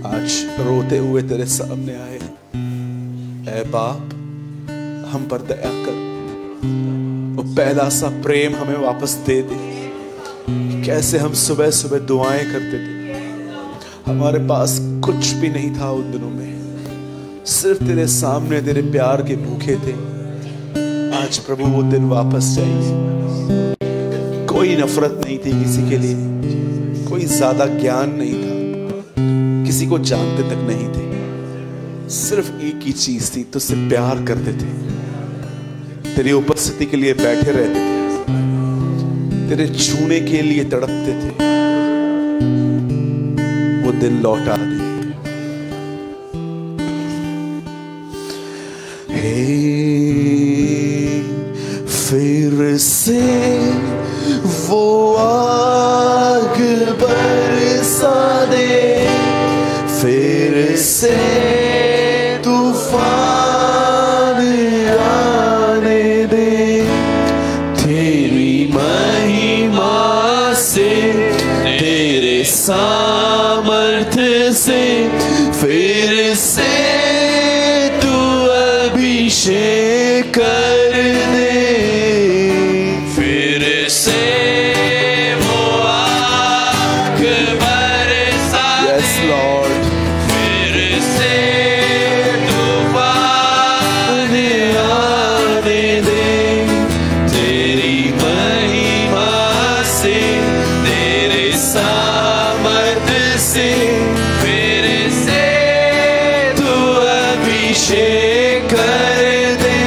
आज रोते हुए तेरे सामने आए। ऐ बाप, हम पर दया कर, वो पहला सा प्रेम हमें वापस दे दे। कैसे हम सुबह सुबह दुआएं करते थे, हमारे पास कुछ भी नहीं था उन दिनों में, सिर्फ तेरे सामने तेरे प्यार के भूखे थे। आज प्रभु वो दिन वापस चाहिए। कोई नफरत नहीं थी किसी के लिए, कोई ज्यादा ज्ञान नहीं था, किसी को जानते तक नहीं थे, सिर्फ एक ही चीज थी, तुझसे प्यार करते थे, तेरी उपस्थिति के लिए बैठे रहते थे, तेरे छूने के लिए तड़पते थे। वो दिन लौटा दे। फिर से वो आग बरसा दे, फिर से तूफान आने दे, तेरी महिमा से, तेरे सामर्थ्य से, फिर से तू अभिषेक कर दे। फिर से वो आग बरसा दे, yes, Lord. फिर से तूफान आने दे, तेरी महिमा से, तेरे सामर्थ्य से, फिर से तू अभिषेक कर दे।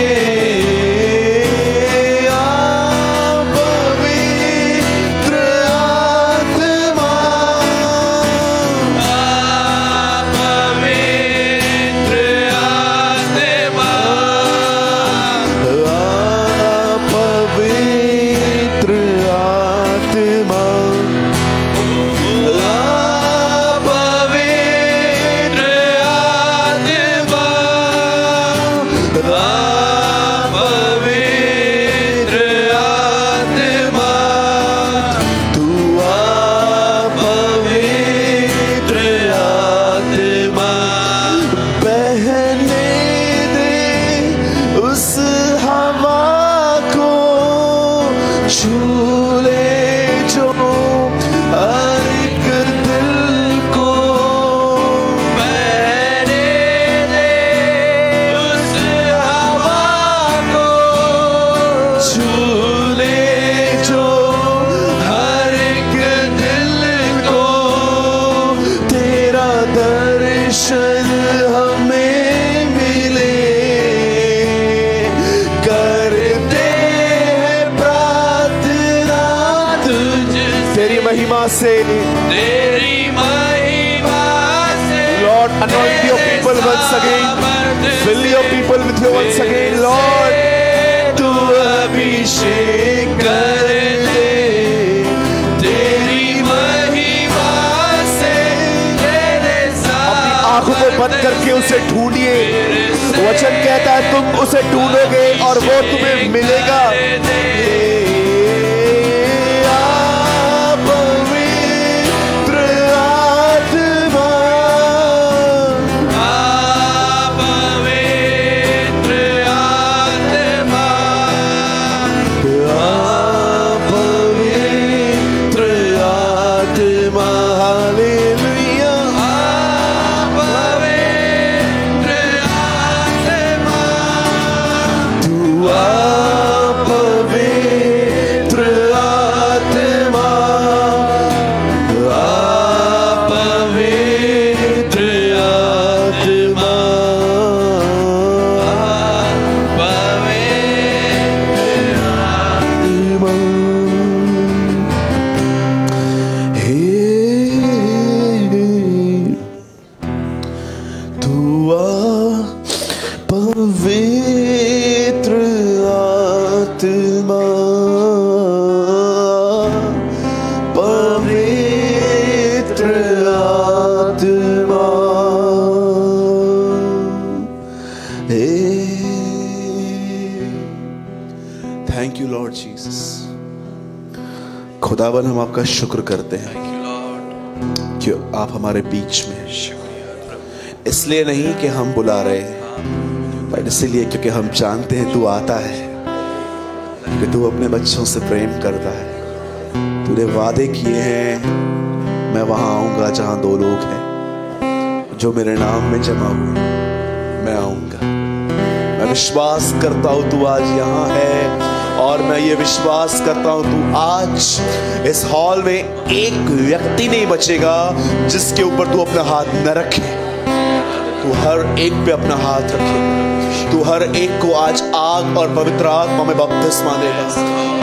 तेरी महिमा से, Lord, anoint your people once again, fill your people with you once again, Lord. तू अभिषेक कर दे, तेरी महिमा से, तेरे साथ। अपनी आंखों को बंद करके उसे ढूंढिए। वचन कहता है तुम उसे ढूंढोगे और वो तुम्हें मिलेगा। Thank you lord Jesus. खुदावन हम आपका शुक्र करते हैं कि आप हमारे बीच में हैं। इसलिए नहीं कि हम बुला रहे हैं, पर इसलिए क्योंकि हम जानते हैं तू आता है, क्योंकि तू अपने बच्चों से प्रेम करता है। तूने वादे किए हैं, मैं वहां आऊंगा जहां दो लोग हैं जो मेरे नाम में जमा हुए, मैं आऊंगा। मैं विश्वास करता हूं तू आज यहाँ है, और मैं ये विश्वास करता हूं तू आज इस हॉल में एक व्यक्ति नहीं बचेगा जिसके ऊपर तू अपना हाथ न रखे। तू हर एक पे अपना हाथ रखे। तू हर एक को आज आग और पवित्र आत्मा में बपतिस्मा देगा।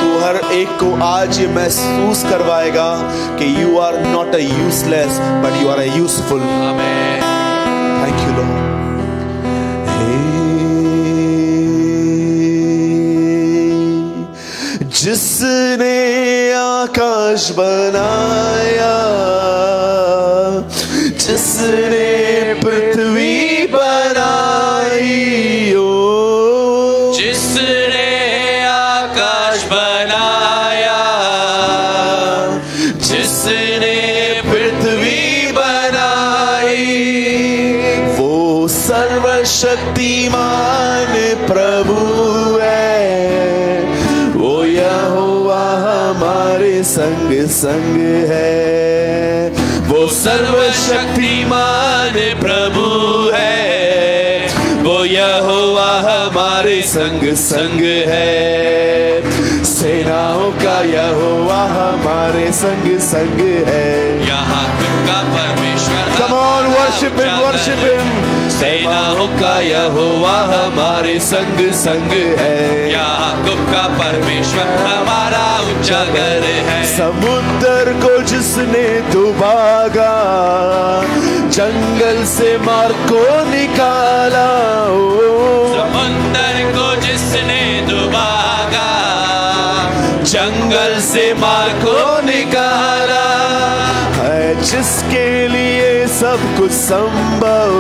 तू हर एक को आज ये महसूस करवाएगा कि you are not a useless but you are a useful. Thank you lord. जिसने आकाश बनाया, जिसने पृथ्वी बनाई, ओ जिसने आकाश बनाया, जिसने पृथ्वी बनाई, वो सर्वशक्तिमान प्रभु है। वो यहोवा हमारे संग संग है। वो सर्वशक्तिमान प्रभु है, वो यहोवा हमारे संग संग है। सेनाओं का यहोवा हमारे संग संग है। यहाँ का परमेश्वर, Come on, worship him, worship him. सेनाओं का यहोवा हमारे संग संग है। याकूब का परमेश्वर हमारा उजागर है। समुद्र को जिसने डुबागा, जंगल से मार को निकाला, समुद्र को जिसने डुबागा, जंगल से मार को निकाला, है जिसके लिए सब कुछ संभव,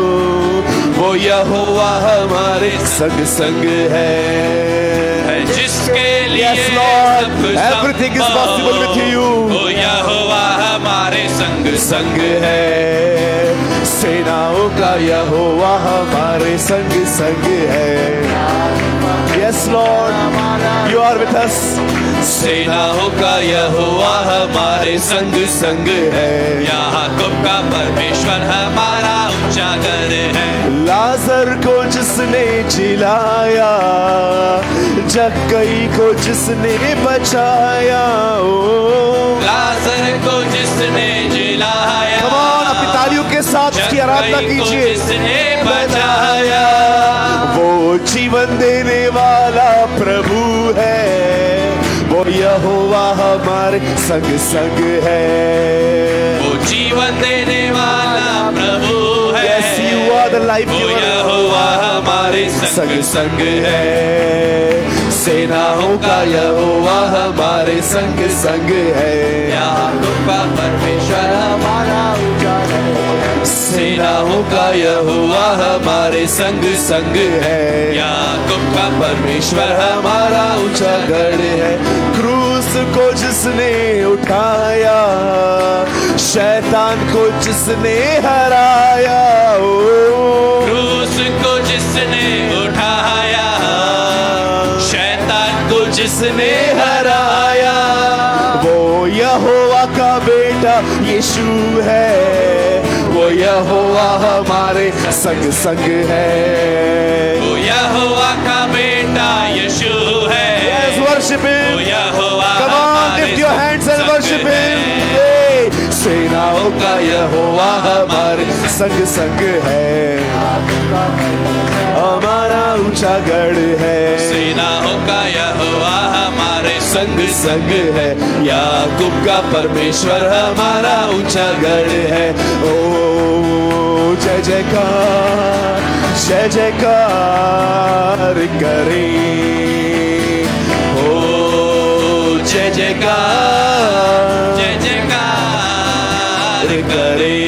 वो यहोवा हमारे संग संग है। जिसके लिए Yes, Lord, सब कुछ everything is संभव, possible with you. वो यहोवा हमारे संग संग है। सेनाओं का यहोवा हमारे संग संग है। Yes, Lord, you are with us. सेनाओं का यहोवा हमारे संग संग है। याकूब का परमेश्वर हमारा उजागर है। लाजर को जिसने जिलाया, जक्कई को जिसने बचाया, ओ लाजर को जिसने जिलाया, Come on, अपनी तालियों के साथ उसकी आराधना कीजिए। जिसने बचाया, वो जीवन देने वाला प्रभु है। वो यहोवा हमारे संग संग है। वो जीवन देने वाला प्रभु है। Yes, you are the life वो giver. यहोवा हमारे संग संग है। सेनाओं का यहोवा हमारे संग संग है। याकूब का परमेश्वर हमारा उजागर है। सेनाओं का यहोवा हमारे संग संग है। याकूब का परमेश्वर हमारा उजागर है। क्रूस को जिसने उठाया, शैतान को जिसने हराया, ओ क्रूस को जिसने उठाया, शैतान को जिसने हराया, वो यहोवा का बेटा यीशु है। वो यहोवा हमारे संग संग है। वो यहोवा का बेटा यीशु है। Yes, worship him. वो यहोवा Come on, हमारे lift your hands and संग worship है। him. Hey, सेनाओं का यहोवा हमारे संग संग है। हमारा ऊंचा गढ़ है। सेनाओं का यहोवा हमारे संग संग है। याकूब का परमेश्वर हमारा ऊंचा गढ़ है। ओ जय जयकार, जय जयकार करें। ओ जय जयकार, जय जयकार करे।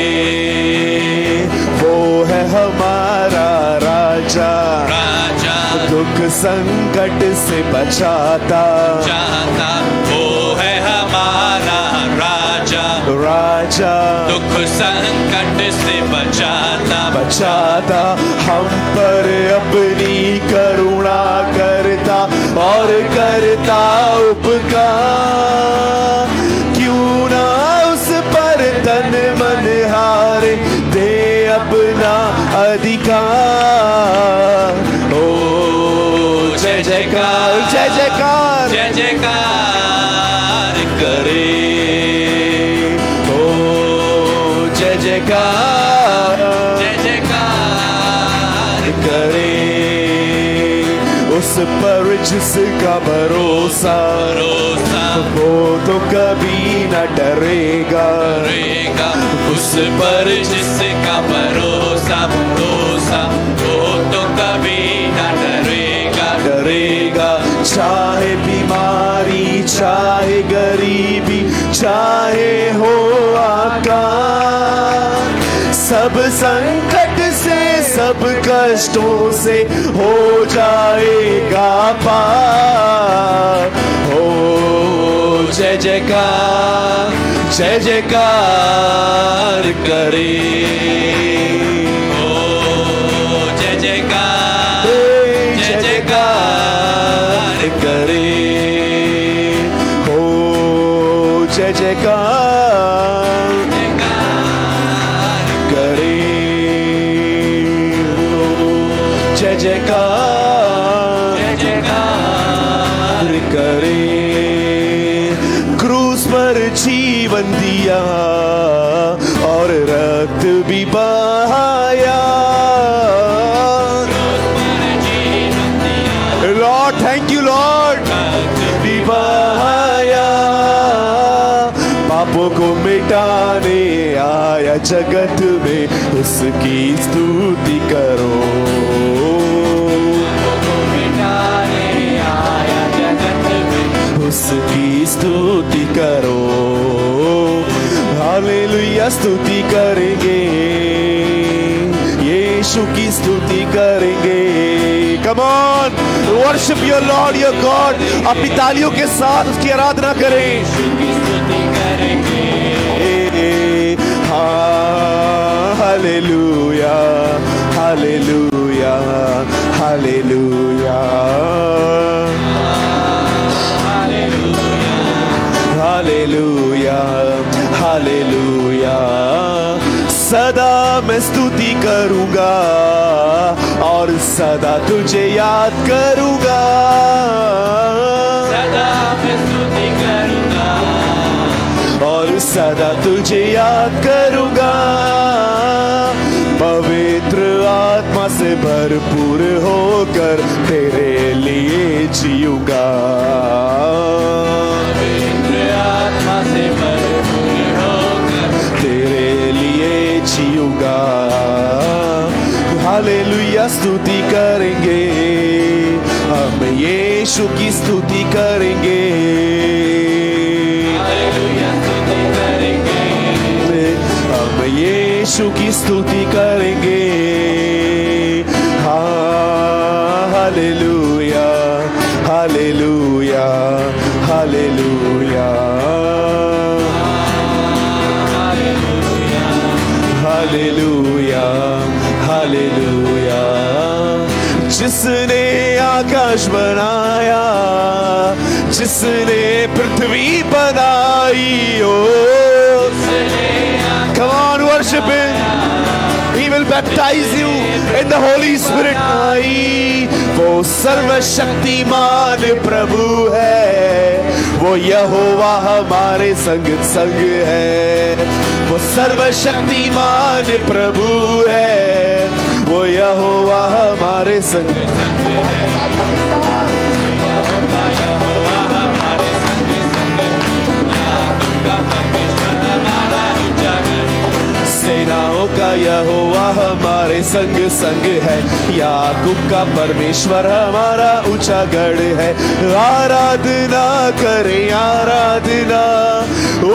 वो है हमारा राजा, राजा दुख संकट से बचाता। चाहता, वो है हमारा राजा, राजा, दुख संकट से बचाता बचाता, हम पर अपनी करुणा करता और करता उपकार। क्यों ना उस पर तन मन हारे, दे अपना अधिकार। ओ जय जयकार, जय जयकार, जय जयकार करे। ओ जय जयकार, जय जयकार करे। उस पर जिसका भरोसा, भरोसा वो तो कभी न डरेगा। करेगा। उस पर जिसका भरोसा, भरोसा वो तो कभी न डरेगा। डरेगा। चाहे बीमारी, चाहे गरीबी, चाहे हो आकाल, सब संकट से, सब कष्टों से हो जाएगा पार। हो जय जयकार, जय जयकार करे। ओ जय जयकार, जय जयकार करे। हो जय जयकार करे। जय जयकार, जय जयकार करे। क्रूस पर जीवन दिया और रक्त भी बहाया। लॉर्ड थैंक यू लॉर्ड, भी बहाया। पापों को मिटाने आया जगत में, उसकी स्तुति करो। उसकी स्तुति करो। हालेलुया स्तुति करेंगे, यीशु की स्तुति करेंगे। Come on worship your Lord your God. अपनी तालियों के साथ उसकी आराधना करें। Hallelujah, hallelujah, hallelujah, hallelujah, hallelujah. सदा मैं स्तुति करूंगा और सदा तुझे याद करूंगा। सदा मैं स्तुति करूंगा और सदा तुझे याद करूंगा। पवित्र आत्मा से भरपूर होकर तेरे लिए जीऊंगा। आत्मा से भरपूर होकर तेरे लिए जीऊंगा। हालेलुया स्तुति करेंगे, हम यीशु की स्तुति करेंगे। हालेलुया स्तुति करेंगे, हम यीशु की स्तुति करेंगे। Hallelujah, hallelujah, hallelujah, hallelujah, hallelujah. जिसने आकाश बनाया, जिसने पृथ्वी बनाई, ओ come on worship him. He will baptize you in the Holy Spirit. वो सर्वशक्तिमान प्रभु है, वो यहोवा हमारे संग संग है। वो सर्वशक्तिमान प्रभु है, वो यहोवा हमारे संग सेनाओं का यहोवा हमारे संग संग है। याकूब का परमेश्वर हमारा ऊंचा गढ़ है। आराधना करें आराधना,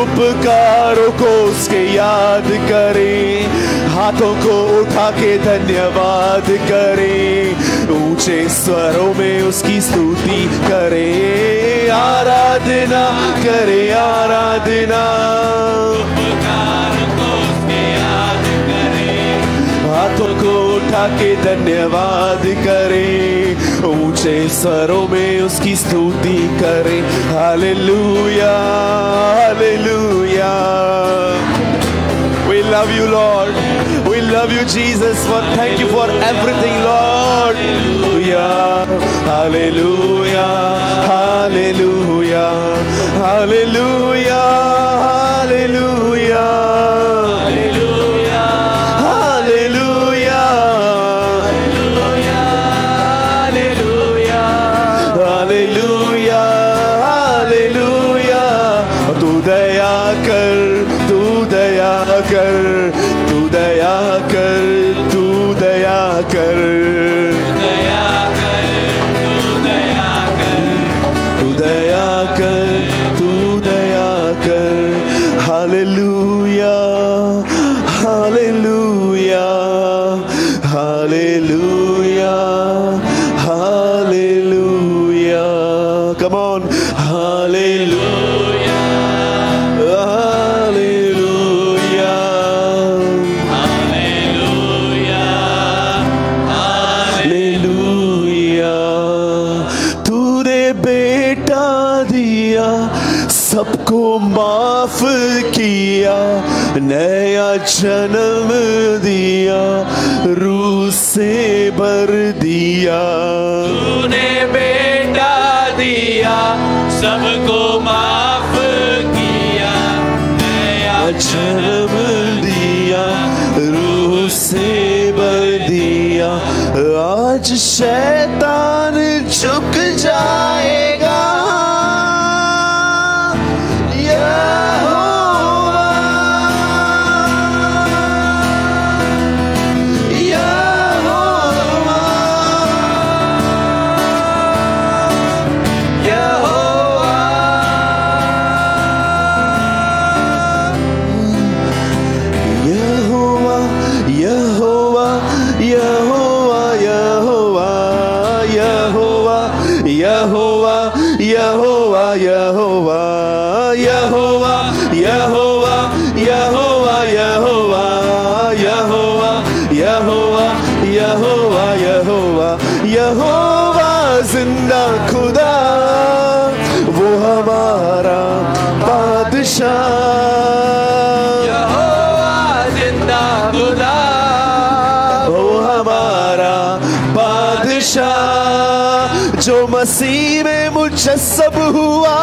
उपकारों को उसके याद करें। हाथों को उठा के धन्यवाद करें, ऊंचे स्वरों में उसकी स्तुति करें, आराधना करें, आराधना। हाथों को उठा के धन्यवाद करें, ऊंचे स्वरों में उसकी स्तुति करें। Hallelujah, hallelujah. We love you, Lord. We love you, Jesus. Thank you for everything, Lord. Hallelujah, hallelujah, hallelujah, hallelujah, hallelujah, hallelujah, hallelujah, hallelujah, hallelujah. तू दया कर, तू दया कर, तू दया कर, तू दया कर, दया कर, तू दया कर, तू दया कर, तू दया कर। Hallelujah, hallelujah, hallelujah, hallelujah. Come on, hallelujah, hallelujah, hallelujah, hallelujah. तूने बेटा दिया, सबको माफ किया, नया जन्म दिया, रूह से भर दिया। तूने बेटा दिया, सबको माफ किया, नया जन्म दिया, रूह से भर दिया। आज शैतान झुक जाएगा, यहोवा जिंदा खुदा, वो हमारा बादशाह। यहोवा जिंदा खुदा, वो हमारा बादशाह, जो मसीह में मुजस्सब हुआ।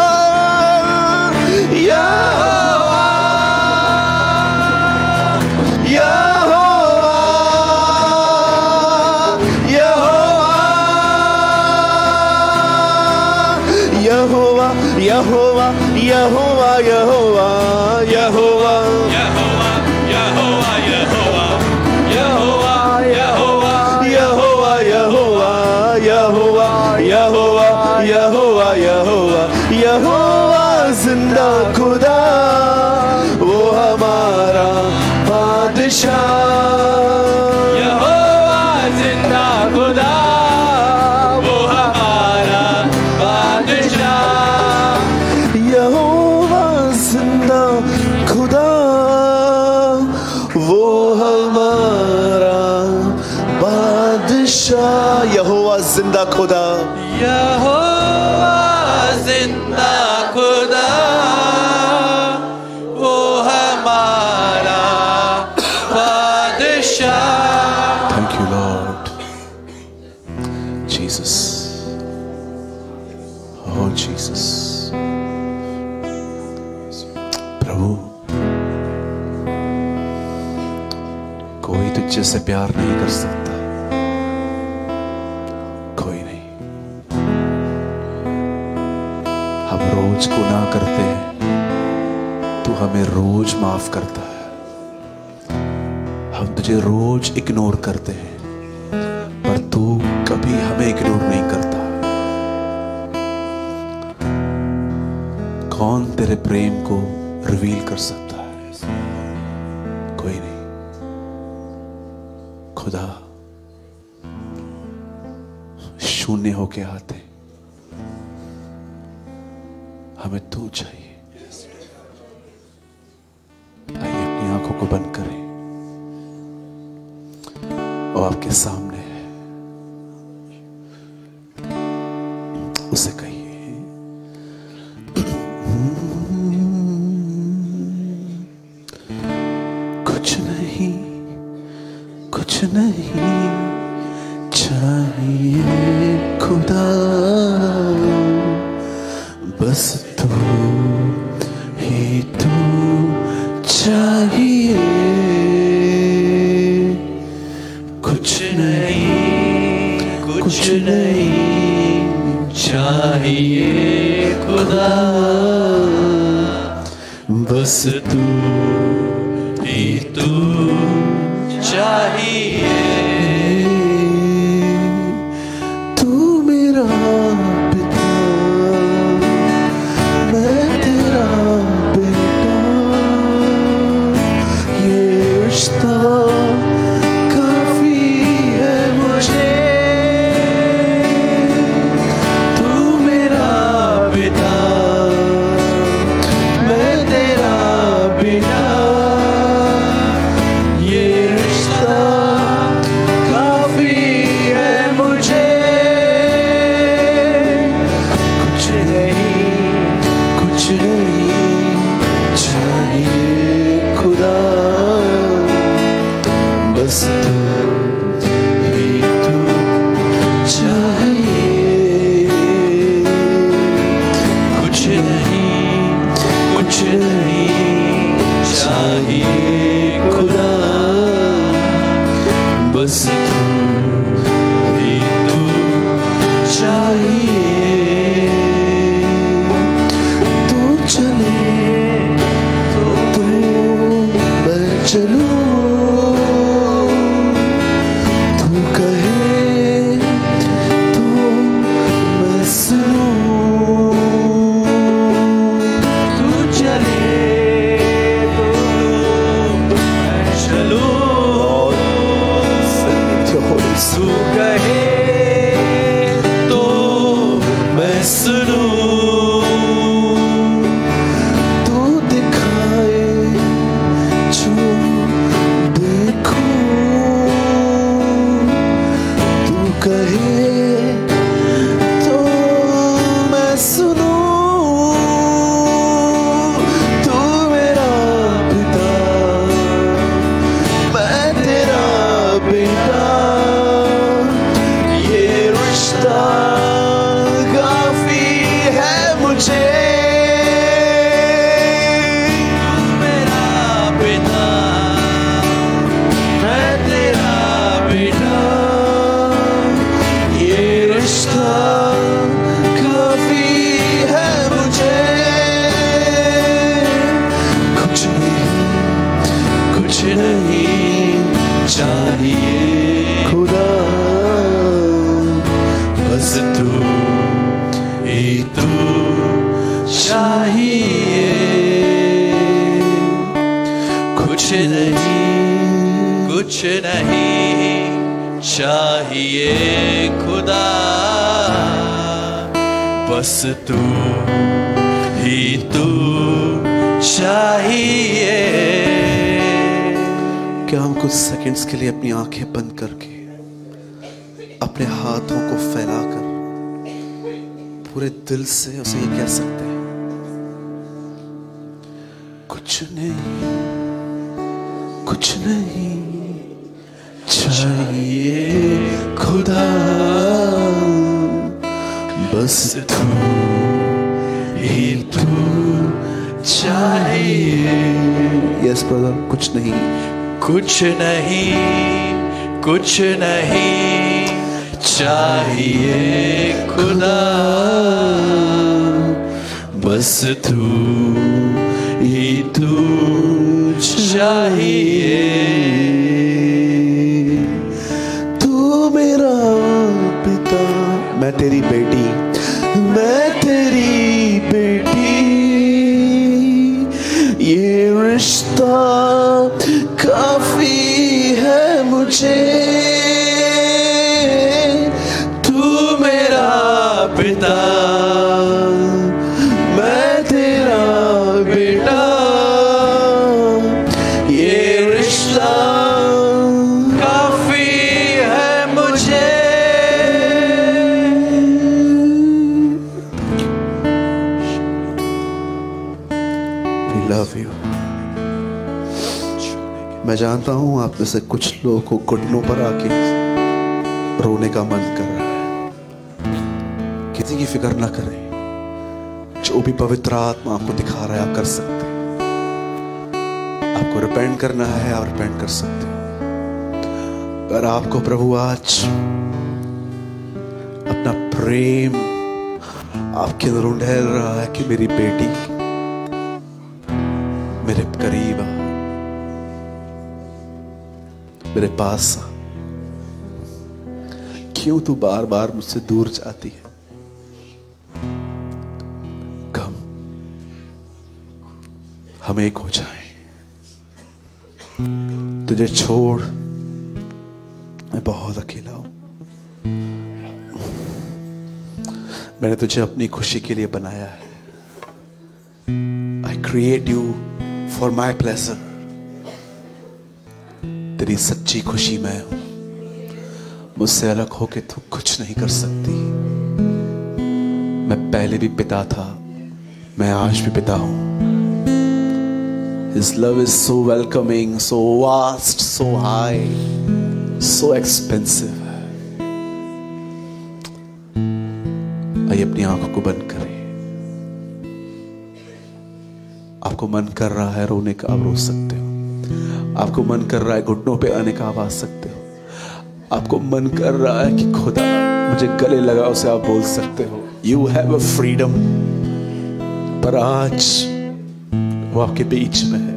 यहोवा, यहोवा, यहोवा, यहोवा, यहोवा, यहोवा, यहोवा, यहोवा, यहोवा, यहोवा, यहोवा, यहोवा, यहोवा, यहोवा, यहोवा, यहोवा, यहोवा जिंदा खुदा, वो हमारा बादशाह। यहोवा जिंदा खुदा, वो हमारा यहोवा जिंदा खुदा, वो हमारा बादशाह। यहोवा जिंदा खुदा, यहोवा जिंदा खुदा, वो हमारा बादशाह। Thank you lord Jesus, oh Jesus। प्रभु, कोई तुझसे से प्यार नहीं कर सकता, कोई नहीं। हम रोज गुनाह करते हैं, तू हमें रोज माफ करता है। हम तुझे रोज इग्नोर करते हैं, पर तू कभी हमें इग्नोर नहीं करता। कौन तेरे प्रेम को रिवील कर सकता है? कोई नहीं। खुदा शून्य होके आते, हमें तू चाहिए। आइए अपनी आंखों को बंद करें और आपके सामने है, उसे कहिए, कुछ नहीं, कुछ नहीं चाहिए खुदा, बस तू ही तू चाहिए। कुछ नहीं, कुछ नहीं चाहिए खुदा, बस तू ही तू चाहिए। तू मेरा पिता, मैं तेरा बेटा, ये रिश्ता काफी है मुझे। तू मेरा पिता, मैं तेरा बेटा, ये रिश्ता काफी है मुझे। कुछ नहीं, कुछ नहीं चाहिए खुदा, बस तू ही तू चाहिए। कुछ नहीं, कुछ नहीं चाहिए खुदा, बस तू ही तू चाहिए। तू चले तो मैं चलूं, तू कहे तो मैं सुनूं। तू चले तो मैं चलूं, तू कहे तो मैं सुनूं। तू दिखाए जो देखूं, तू कहे तो मैं सुनूं। तू मेरा पिता, मैं तेरा बेटा, ये रिश्ता काफी है मुझे। तू मेरा पिता, मैं तेरा बेटा, ये रिश्ता काफी है मुझे। कुछ नहीं, कुछ नहीं चाहिए खुदा, बस तू ही तू चाहिए। कुछ नहीं, कुछ नहीं चाहिए खुदा, बस तू ही तू चाहिए। क्या हम कुछ सेकंड्स के लिए अपनी आंखें बंद करके अपने हाथों को फैलाकर पूरे दिल से उसे ये कह सकते हैं, कुछ नहीं, कुछ नहीं चाहिए खुदा, बस तू ही तू चाहिए। यस ब्रदर, कुछ नहीं, कुछ नहीं, कुछ नहीं चाहिए खुदा, बस तू ही तू चाहिए। तू मेरा पिता, मैं तेरी बेटी, मैं तेरी बेटी, ये रिश्ता काफी है मुझे। मैं जानता हूं आप में से कुछ लोगों को घुटनों पर आके रोने का मन कर रहा है। किसी की फिक्र ना करें, जो भी पवित्र आत्मा आपको दिखा रहा है आप कर सकते हैं। आपको रिपेंट करना है, आप रिपेंट कर सकते हैं। पर आपको प्रभु आज अपना प्रेम आपके अंदर उंडेल रहा है कि मेरी बेटी मेरे करीब आ, मेरे पास आ। क्यों तू बार बार मुझसे दूर जाती है? कम हम एक हो जाएं। तुझे छोड़ मैं बहुत अकेला हूं। मैंने तुझे अपनी खुशी के लिए बनाया है। I create you for my pleasure. तेरी सच्ची खुशी मैं हूं। मुझसे अलग होके तू कुछ नहीं कर सकती। मैं पहले भी पिता था, मैं आज भी पिता हूं। His love is so welcoming, so vast, so high, so expensive. आइए अपनी आंखों को बंद करें। आपको मन कर रहा है रोने का, आप रो सकते हो। आपको मन कर रहा है घुटनों पे आने का, आप आ सकते हो। आपको मन कर रहा है कि खुदा मुझे गले लगाओ से, आप बोल सकते हो। You have a freedom। पर आज वो आपके बीच में है।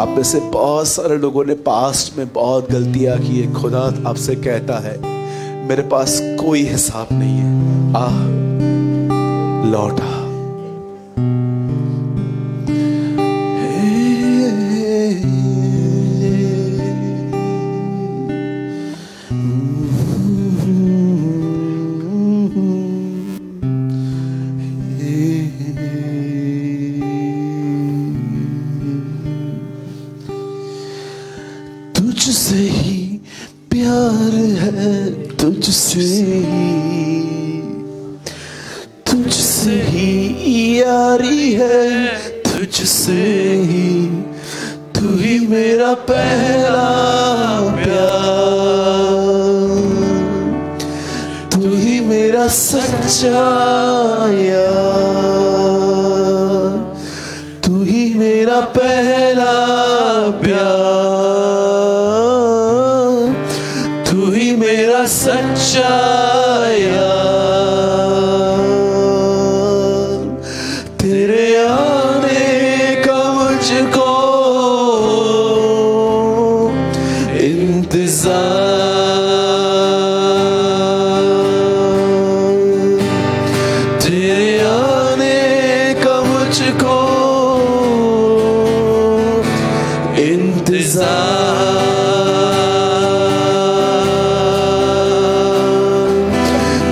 आप में से बहुत सारे लोगों ने पास्ट में बहुत गलतियां की है। खुदा आपसे कहता है मेरे पास कोई हिसाब नहीं है, आ लौट आ। तुझसे ही प्यार है, तुझसे ही यारी है, तुझसे ही तू ही मेरा पहला प्यार, तू ही मेरा सच्चा यार, तू ही मेरा पहला प्यार, तू ही मेरा सच्चा यार। तेरे आने का मुझको इंतजार, तेरे आने का मुझको इंतजार।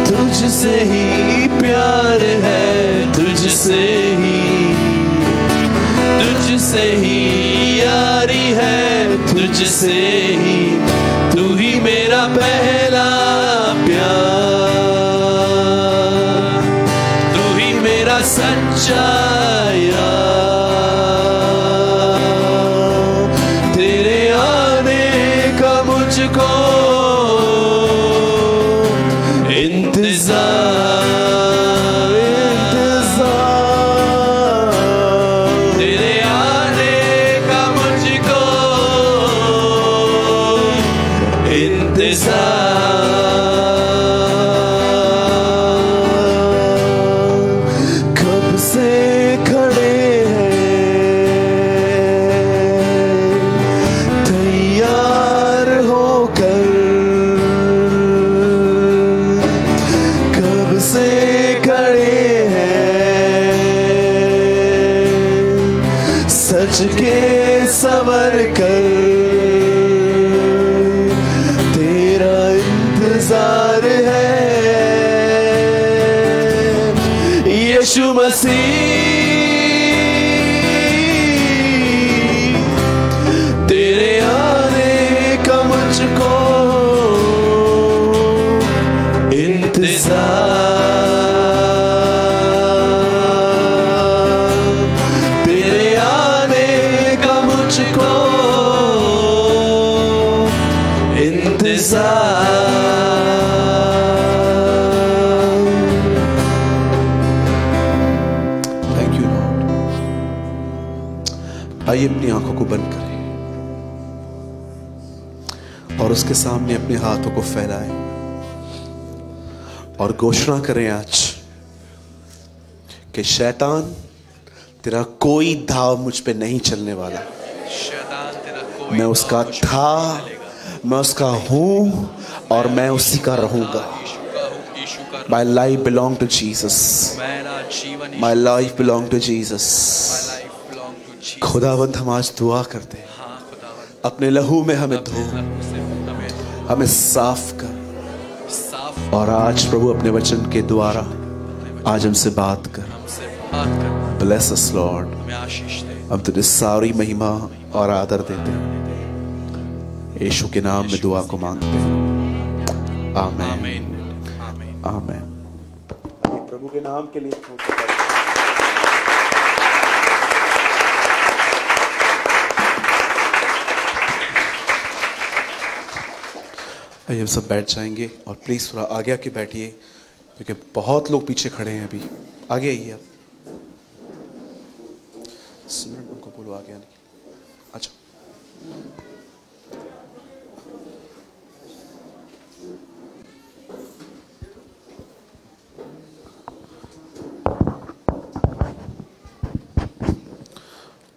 तुझसे ही प्यार है, तुझसे ही यारी है, तुझसे ही तू ही मेरा पहला प्यार, तू ही मेरा सच्चा यार। तेरे आने का मुझको इंतजार, तेरे आने का मुझको इंतजार। कब से खड़े हैं तैयार होकर, कब से खड़े हैं सच के सवर कर, तेरा इंतजार है यीशु मसीह। तेरे आने का मुझको इंतजार, तेरे आने का मुझको थैंक यू लॉर्ड। आइए अपनी आंखों को बंद करें और उसके सामने अपने हाथों को फैलाएं और घोषणा करें आज कि शैतान तेरा कोई दाव मुझ पे नहीं चलने वाला। मैं उसका था, मैं उसका हूं और मैं उसी का रहूंगा। My life belong to Jesus. My life belong to Jesus. खुदावंद हम आज दुआ करते हैं, अपने लहू में हमें धो, हमें साफ कर। और आज प्रभु अपने वचन के द्वारा आज हमसे बात कर। Bless us Lord। हम तुझे सारी महिमा और आदर देते हैं, यीशु के नाम में दुआ को मांगते हैं। आमीन आमीन। प्रभु के नाम के लिए आइए हम सब बैठ जाएंगे और प्लीज थोड़ा आगे आके बैठिए क्योंकि बहुत लोग पीछे खड़े हैं। अभी आगे आइए आप। सिमरन उनको बोलो आगे आने। अच्छा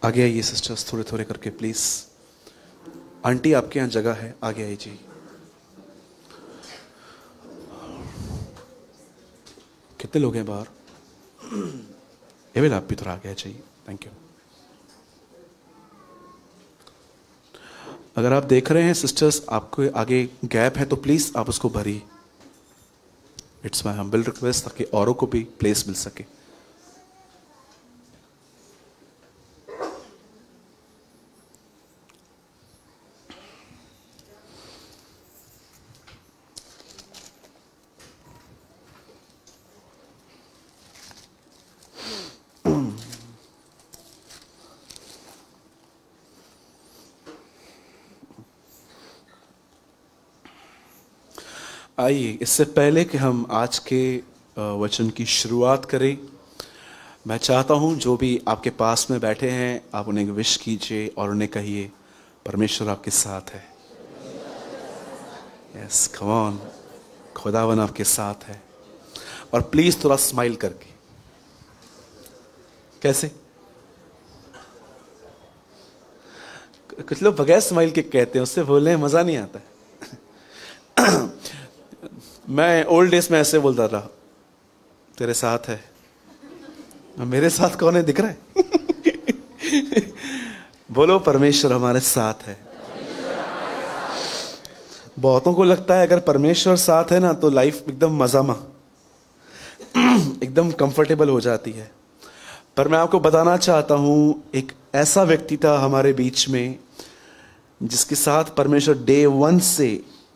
आगे आइए सिस्टर्स, थोड़े थोड़े करके प्लीज। आंटी आपके यहाँ जगह है, आगे आइए जी। कितने लोग हैं बाहर? एवेल आप भी थोड़ा आगे चाहिए। Thank you. अगर आप देख रहे हैं सिस्टर्स आपको आगे गैप है तो प्लीज आप उसको भरिए। इट्स माय हम्बल रिक्वेस्ट ताकि औरों को भी प्लेस मिल सके। आइए, इससे पहले कि हम आज के वचन की शुरुआत करें, मैं चाहता हूं जो भी आपके पास में बैठे हैं आप उन्हें विश कीजिए और उन्हें कहिए परमेश्वर आपके साथ है। यस कम ऑन, खुदावन आपके साथ है। और प्लीज थोड़ा स्माइल करके। कैसे? कुछ लोग बगैर स्माइल के कहते हैं, उससे बोलने में मजा नहीं आता है। मैं ओल्ड डेज में ऐसे बोलता रहा, तेरे साथ है। मेरे साथ कौन है दिख रहा है? बोलो परमेश्वर हमारे साथ है। बहुतों को लगता है अगर परमेश्वर साथ है ना तो लाइफ एकदम मजामा एकदम कंफर्टेबल हो जाती है। पर मैं आपको बताना चाहता हूं, एक ऐसा व्यक्ति था हमारे बीच में जिसके साथ परमेश्वर डे 1 से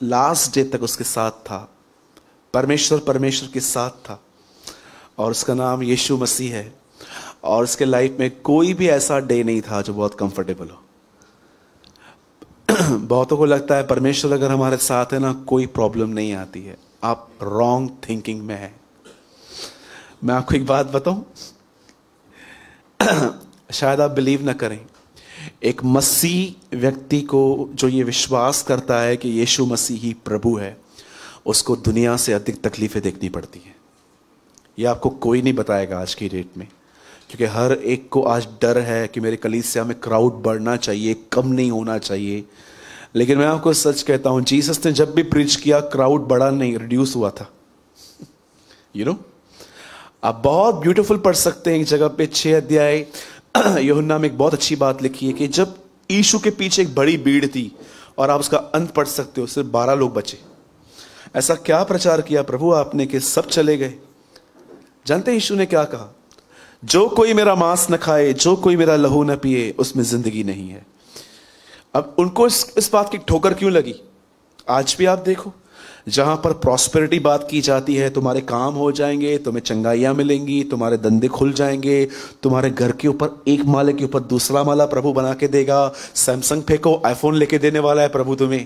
लास्ट डे तक उसके साथ था। परमेश्वर के साथ था और उसका नाम यीशु मसीह है। और उसके लाइफ में कोई भी ऐसा डे नहीं था जो बहुत कंफर्टेबल हो। बहुतों को लगता है परमेश्वर अगर हमारे साथ है ना कोई प्रॉब्लम नहीं आती है। आप रॉन्ग थिंकिंग में है। मैं आपको एक बात बताऊं, शायद आप बिलीव ना करें, एक मसीह व्यक्ति को जो ये विश्वास करता है कि यीशु मसीह ही प्रभु है, उसको दुनिया से अधिक तकलीफें देखनी पड़ती हैं। ये आपको कोई नहीं बताएगा आज की डेट में, क्योंकि हर एक को आज डर है कि मेरे कलीसिया में क्राउड बढ़ना चाहिए, कम नहीं होना चाहिए। लेकिन मैं आपको सच कहता हूं, जीसस ने जब भी प्रीच किया क्राउड बढ़ा नहीं, रिड्यूस हुआ था। यू नो, आप बहुत ब्यूटीफुल पढ़ सकते हैं एक जगह पे 6 अध्याय यूहन्ना में एक बहुत अच्छी बात लिखी है कि जब यीशु के पीछे एक बड़ी भीड़ थी, और आप उसका अंत पढ़ सकते हो, सिर्फ 12 लोग बचे। ऐसा क्या प्रचार किया प्रभु आपने कि सब चले गए? जानते हैं यीशु ने क्या कहा? जो कोई मेरा मांस न खाए, जो कोई मेरा लहू न पिए, उसमें जिंदगी नहीं है। अब उनको इस बात की ठोकर क्यों लगी? आज भी आप देखो, जहां पर प्रॉस्पेरिटी बात की जाती है, तुम्हारे काम हो जाएंगे, तुम्हें चंगाइयां मिलेंगी, तुम्हारे धंधे खुल जाएंगे, तुम्हारे घर के ऊपर एक माले के ऊपर दूसरा माला प्रभु बना के देगा, सैमसंग फेंको आईफोन लेके देने वाला है प्रभु तुम्हें।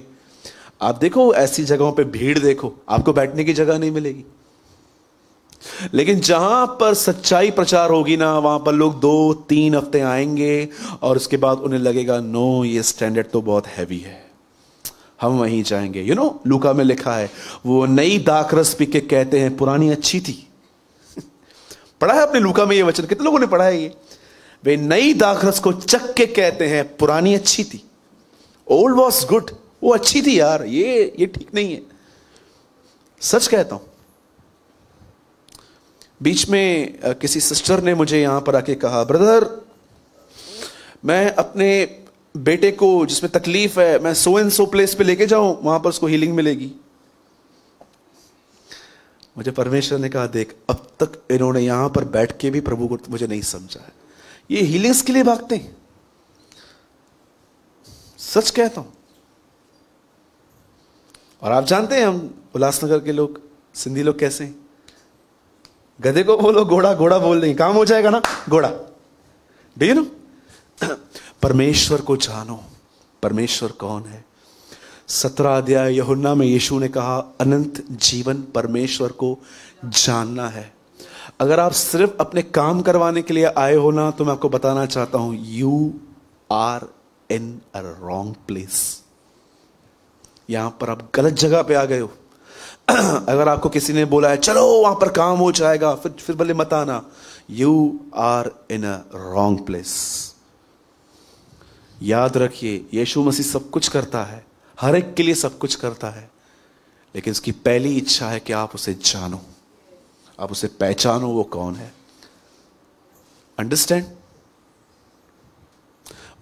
आप देखो ऐसी जगहों पे भीड़ देखो, आपको बैठने की जगह नहीं मिलेगी। लेकिन जहां पर सच्चाई प्रचार होगी ना, वहां पर लोग 2-3 हफ्ते आएंगे और उसके बाद उन्हें लगेगा नो, ये स्टैंडर्ड तो बहुत हैवी है, हम वहीं जाएंगे। यू नो, लूका में लिखा है, वो नई दाखरस पी के कहते हैं पुरानी अच्छी थी। पढ़ा है आपने लूका में ये वचन? कितने लोगों ने पढ़ा है ये? वे नई दाखरस को चख के कहते हैं पुरानी अच्छी थी। ओल्ड वॉज गुड, वो अच्छी थी यार, ये ठीक नहीं है। सच कहता हूं। बीच में किसी सिस्टर ने मुझे यहां पर आके कहा, ब्रदर मैं अपने बेटे को जिसमें तकलीफ है, मैं सो एंड सो प्लेस पे लेके जाऊं, वहां पर उसको हीलिंग मिलेगी। मुझे परमेश्वर ने कहा, देख अब तक इन्होंने यहां पर बैठ के भी प्रभु को मुझे नहीं समझा है, ये हीलिंग्स के लिए भागते हैं। सच कहता हूं। और आप जानते हैं हम उल्लासनगर के लोग, सिंधी लोग कैसे हैं? गधे को बोलो घोड़ा, घोड़ा बोल देंगे, काम हो जाएगा ना, घोड़ा। Do you know? परमेश्वर को जानो, परमेश्वर कौन है। 17 अध्याय यूहन्ना में यीशु ने कहा, अनंत जीवन परमेश्वर को जानना है। अगर आप सिर्फ अपने काम करवाने के लिए आए हो ना, तो मैं आपको बताना चाहता हूं, you are in a wrong place. यहां पर आप गलत जगह पे आ गए हो। अगर आपको किसी ने बोला है चलो वहां पर काम हो जाएगा, फिर भले मत आना, you are in a wrong place. याद रखिए, यीशु मसीह सब कुछ करता है, हर एक के लिए सब कुछ करता है, लेकिन उसकी पहली इच्छा है कि आप उसे जानो, आप उसे पहचानो, वो कौन है। अंडरस्टैंड?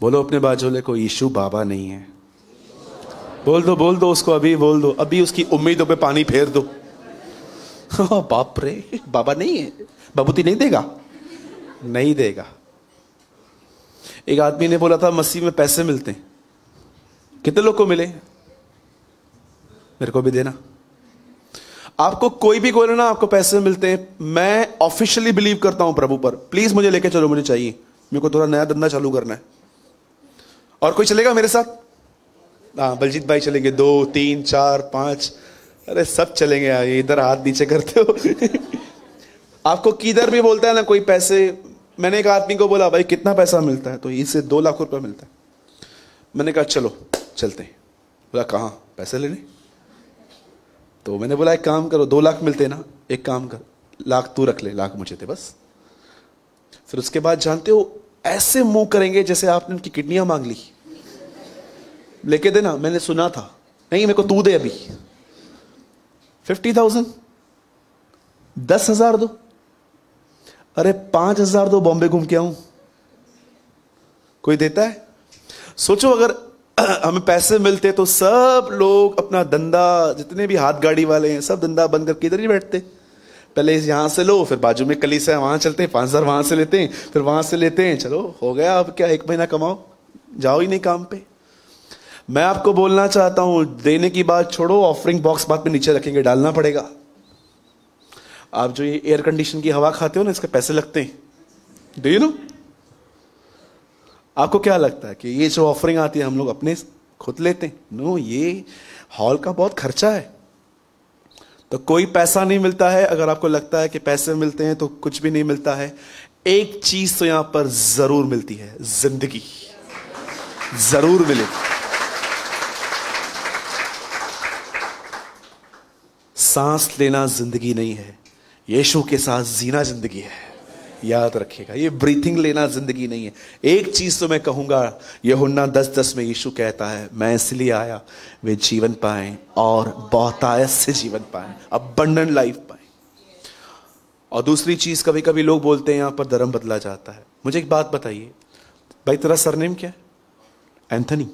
बोलो अपने बाजूले को, यीशु बाबा नहीं है। बोल दो उसको, अभी बोल दो, अभी उसकी उम्मीदों पे पानी फेर दो। बाप रे, बाबा नहीं है, बाबूती नहीं देगा, नहीं देगा। एक आदमी ने बोला था मसीह में पैसे मिलते हैं। कितने लोग को मिले? मेरे को भी देना। आपको कोई भी बोले ना आपको पैसे मिलते हैं, मैं ऑफिशियली बिलीव करता हूं प्रभु पर, प्लीज मुझे लेके चलो, मुझे चाहिए, मेरे को थोड़ा नया धंधा चालू करना है। और कोई चलेगा मेरे साथ? हाँ, बलजीत भाई चलेंगे, 2, 3, 4, 5, अरे सब चलेंगे यार। इधर हाथ नीचे करते हो। आपको किधर भी बोलता है ना कोई पैसे, मैंने एक आदमी को बोला भाई कितना पैसा मिलता है, तो इससे 2 लाख रुपया मिलता है। मैंने कहा चलो चलते हैं। बोला कहाँ? पैसे लेने। तो मैंने बोला एक काम करो, 2 लाख मिलते ना, एक काम कर, लाख तू रख ले, लाख मुझे दे बस। फिर उसके बाद जानते हो ऐसे मुंह करेंगे जैसे आपने उनकी किडनियां मांग ली, लेके देना। मैंने सुना था, नहीं मेरे को तू दे अभी 50,000, 10,000 दो, अरे 5,000 दो, बॉम्बे घूम के आऊं। कोई देता है? सोचो अगर हमें पैसे मिलते तो सब लोग अपना धंधा, जितने भी हाथ गाड़ी वाले हैं सब धंधा बंद करके इधर ही बैठते। पहले यहां से लो, फिर बाजू में कलीसिया है वहां चलते हैं, 5,000 वहां से लेते हैं, फिर वहां से लेते हैं, चलो हो गया। अब क्या 1 महीना कमाओ, जाओ ही नहीं काम पे। मैं आपको बोलना चाहता हूं, देने की बात छोड़ो, ऑफरिंग बॉक्स बाद में नीचे रखेंगे, डालना पड़ेगा। आप जो ये एयर कंडीशन की हवा खाते हो ना, इसके पैसे लगते हैं। Do you know? आपको क्या लगता है कि ये जो ऑफरिंग आती है हम लोग अपने खुद लेते हैं? नो, ये हॉल का बहुत खर्चा है। तो कोई पैसा नहीं मिलता है। अगर आपको लगता है कि पैसे मिलते हैं तो कुछ भी नहीं मिलता है, एक चीज तो यहां पर जरूर मिलती है, जिंदगी जरूर मिलेगी। सांस लेना जिंदगी नहीं है, यीशु के साथ जीना जिंदगी है। याद रखिएगा, ये ब्रीथिंग लेना जिंदगी नहीं है। एक चीज तो मैं कहूंगा, यूहन्ना 10:10 में यीशु कहता है, मैं इसलिए आया वे जीवन पाएं और बहुतायत से जीवन पाएं, अबंडेंट लाइफ पाएं। और दूसरी चीज, कभी कभी लोग बोलते हैं यहां पर धर्म बदला जाता है। मुझे एक बात बताइए भाई, तेरा सरनेम क्या है? एंथनी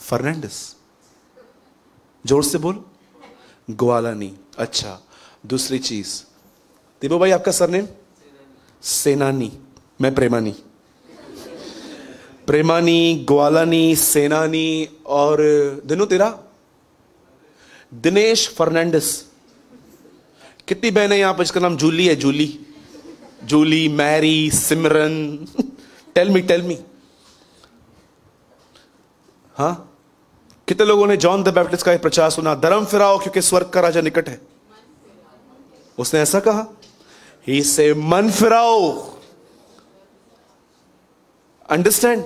फर्नांडिस, जोर से बोल। ग्वालानी, अच्छा। दूसरी चीज, दीपो भाई आपका सरनेम? सेनानी। मैं प्रेमानी। प्रेमानी, ग्वालानी, सेनानी। और दिनो तेरा? दिनेश फर्नांडिस। कितनी बहनें यहां पर जिसका नाम जूली है? Julie, Mary, Simran. Tell me. हाँ, कितने लोगों ने जॉन द बैप्टिस्ट का एक प्रचार सुना, धर्म फिराओ क्योंकि स्वर्ग का राजा निकट है? उसने ऐसा कहा, ही से मन फिराओ। अंडरस्टैंड?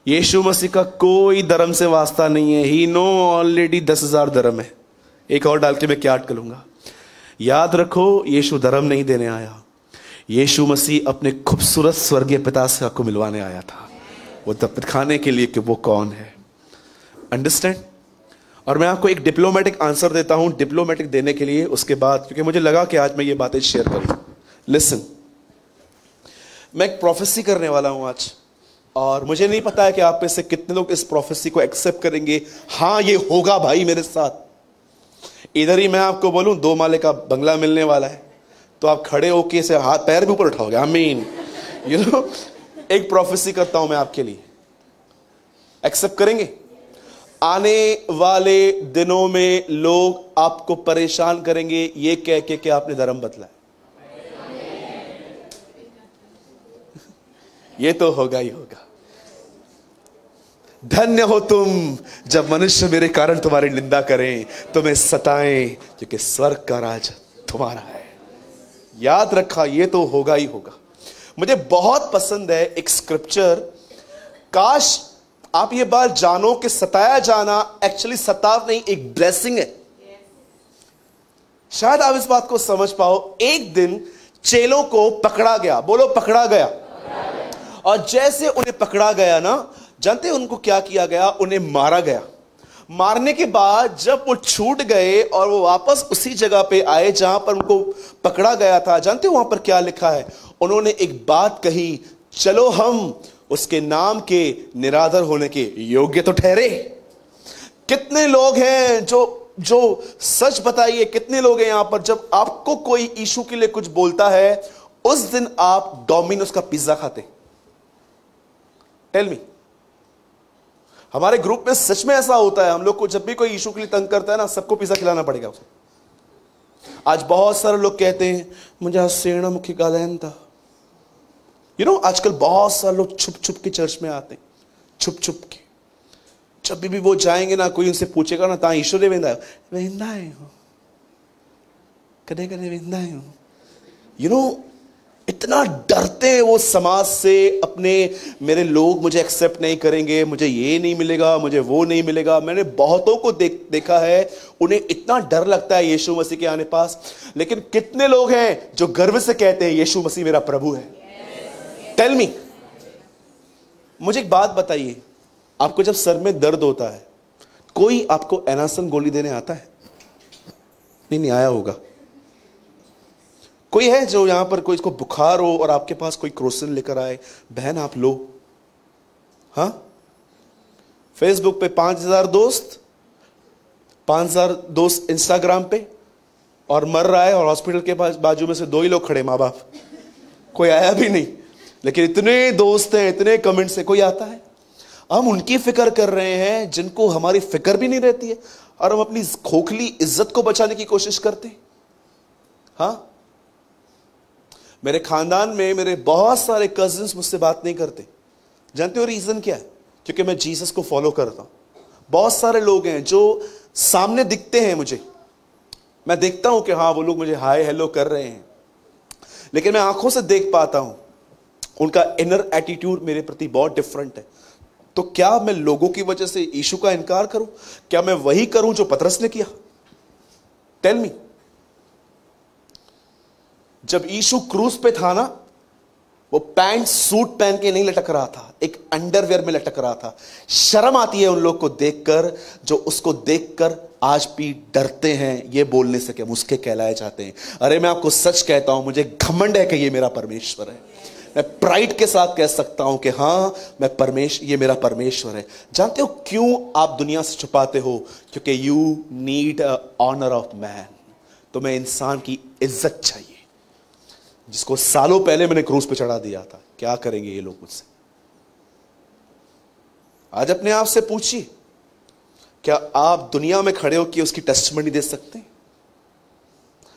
यीशु मसीह का कोई धर्म से वास्ता नहीं है। ही नो ऑलरेडी 10,000 धर्म है। एक और डाल के मैं क्या अटक लूंगा। याद रखो, यीशु धर्म नहीं देने आया, यीशु मसीह अपने खूबसूरत स्वर्गीय पिता से आपको मिलवाने आया था, वो दिखाने के लिए कि वो कौन है। अंडरस्टैंड? और मैं आपको एक डिप्लोमेटिक आंसर देता हूं, डिप्लोमेटिक देने के लिए उसके बाद, क्योंकि मुझे लगा कि आज मैं ये बातें शेयर करूं। लिसन, मैं एक प्रोफेसी करने वाला हूं आज, और मुझे नहीं पता है कि आप में से कितने लोग इस प्रोफेसी को एक्सेप्ट करेंगे। हाँ, ये होगा भाई मेरे साथ। इधर ही मैं आपको बोलूं 2 माले का बंगला मिलने वाला है, तो आप खड़े होके इसे हाथ पैर भी ऊपर उठाओगे। आमीन। यू नो, एक प्रोफेसी करता हूं मैं आपके लिए, एक्सेप्ट करेंगे? आने वाले दिनों में लोग आपको परेशान करेंगे ये कह के कि आपने धर्म बदला है। ये तो होगा ही होगा। धन्य हो तुम जब मनुष्य मेरे कारण तुम्हारी निंदा करें, तुम्हें सताएं, क्योंकि स्वर्ग का राज तुम्हारा है। याद रखा, ये तो होगा ही होगा। मुझे बहुत पसंद है एक स्क्रिप्चर, काश आप ये बात जानो कि सताया जाना एक्चुअली सताव नहीं, एक ब्लेसिंग है। शायद आप इस बात को समझ पाओ। एक दिन चेलों को पकड़ा गया, बोलो पकड़ा गया। और जैसे उन्हें पकड़ा गया ना, जानते हैं उनको क्या किया गया? उन्हें मारा गया। मारने के बाद जब वो छूट गए और वो वापस उसी जगह पे आए जहां पर उनको पकड़ा गया था, जानते हो वहां पर क्या लिखा है? उन्होंने एक बात कही, चलो हम उसके नाम के निरादर होने के योग्य तो ठहरे। कितने लोग हैं जो सच बताइए, कितने लोग हैं यहां पर जब आपको कोई यीशु के लिए कुछ बोलता है, उस दिन आप डोमिनोज का पिज्जा खाते? Tell me. हमारे ग्रुप में सच में ऐसा होता है, हम लोग को जब भी कोई यीशु के लिए तंग करता है ना, सबको पिज्जा खिलाना पड़ेगा उसे। आज बहुत सारे लोग कहते हैं मुझे आज सेना मुखी गालैन था। यू नो, आजकल बहुत सारे लोग छुप छुप के चर्च में आते हैं, छुप छुप के। जब भी वो जाएंगे ना, कोई उनसे पूछेगा ना, ता ईश्वर वेंदा हो, कदे कदे वेंदा हो। यू नो, इतना डरते हैं वो समाज से, अपने मेरे लोग मुझे एक्सेप्ट नहीं करेंगे, मुझे ये नहीं मिलेगा, मुझे वो नहीं मिलेगा। मैंने बहुतों को देखा है, उन्हें इतना डर लगता है यीशु मसीह के आने पास। लेकिन कितने लोग हैं जो गर्व से कहते हैं यीशु मसीह मेरा प्रभु है? Tell me. मुझे एक बात बताइए, आपको जब सर में दर्द होता है, कोई आपको एनासन गोली देने आता है? नहीं आया होगा। कोई है जो यहां पर कोई इसको बुखार हो और आपके पास कोई क्रोसिन लेकर आए, बहन आप लो? हाँ, फेसबुक पे 5,000 दोस्त, 5,000 दोस्त इंस्टाग्राम पे, और मर रहा है, और हॉस्पिटल के पास बाजू में से 2 ही लोग खड़े, माँ बाप, कोई आया भी नहीं। लेकिन इतने दोस्त हैं, इतने कमेंट्स हैं, कोई आता है? हम उनकी फिक्र कर रहे हैं जिनको हमारी फिक्र भी नहीं रहती है, और हम अपनी खोखली इज्जत को बचाने की कोशिश करते हैं। हाँ, मेरे खानदान में मेरे बहुत सारे कजिन्स मुझसे बात नहीं करते। जानते हो रीजन क्या है? क्योंकि मैं जीसस को फॉलो करता हूं। बहुत सारे लोग हैं जो सामने दिखते हैं मुझे, मैं देखता हूं कि हाँ वो लोग मुझे हाय हेलो कर रहे हैं, लेकिन मैं आंखों से देख पाता हूं उनका इनर एटीट्यूड मेरे प्रति बहुत डिफरेंट है। तो क्या मैं लोगों की वजह से यीशु का इनकार करूं? क्या मैं वही करूं जो पतरस ने किया? Tell me. जब यीशु क्रूस पे था ना, वो पैंट सूट पहन के नहीं लटक रहा था, एक अंडरवेयर में लटक रहा था। शर्म आती है उन लोग को देखकर जो उसको देखकर आज भी डरते हैं ये बोलने से कि हम उसके कहलाए जाते हैं। अरे मैं आपको सच कहता हूं, मुझे घमंड है कि ये मेरा परमेश्वर है। मैं प्राइड के साथ कह सकता हूं कि हाँ ये मेरा परमेश्वर है। जानते हो क्यों आप दुनिया से छुपाते हो? क्योंकि you need honour of man. तुम्हें इंसान की इज्जत चाहिए, जिसको सालों पहले मैंने क्रूस पे चढ़ा दिया था। क्या करेंगे ये लोग मुझसे? आज अपने आप से पूछिए, क्या आप दुनिया में खड़े होकर उसकी टेस्टमनी दे सकते हैं?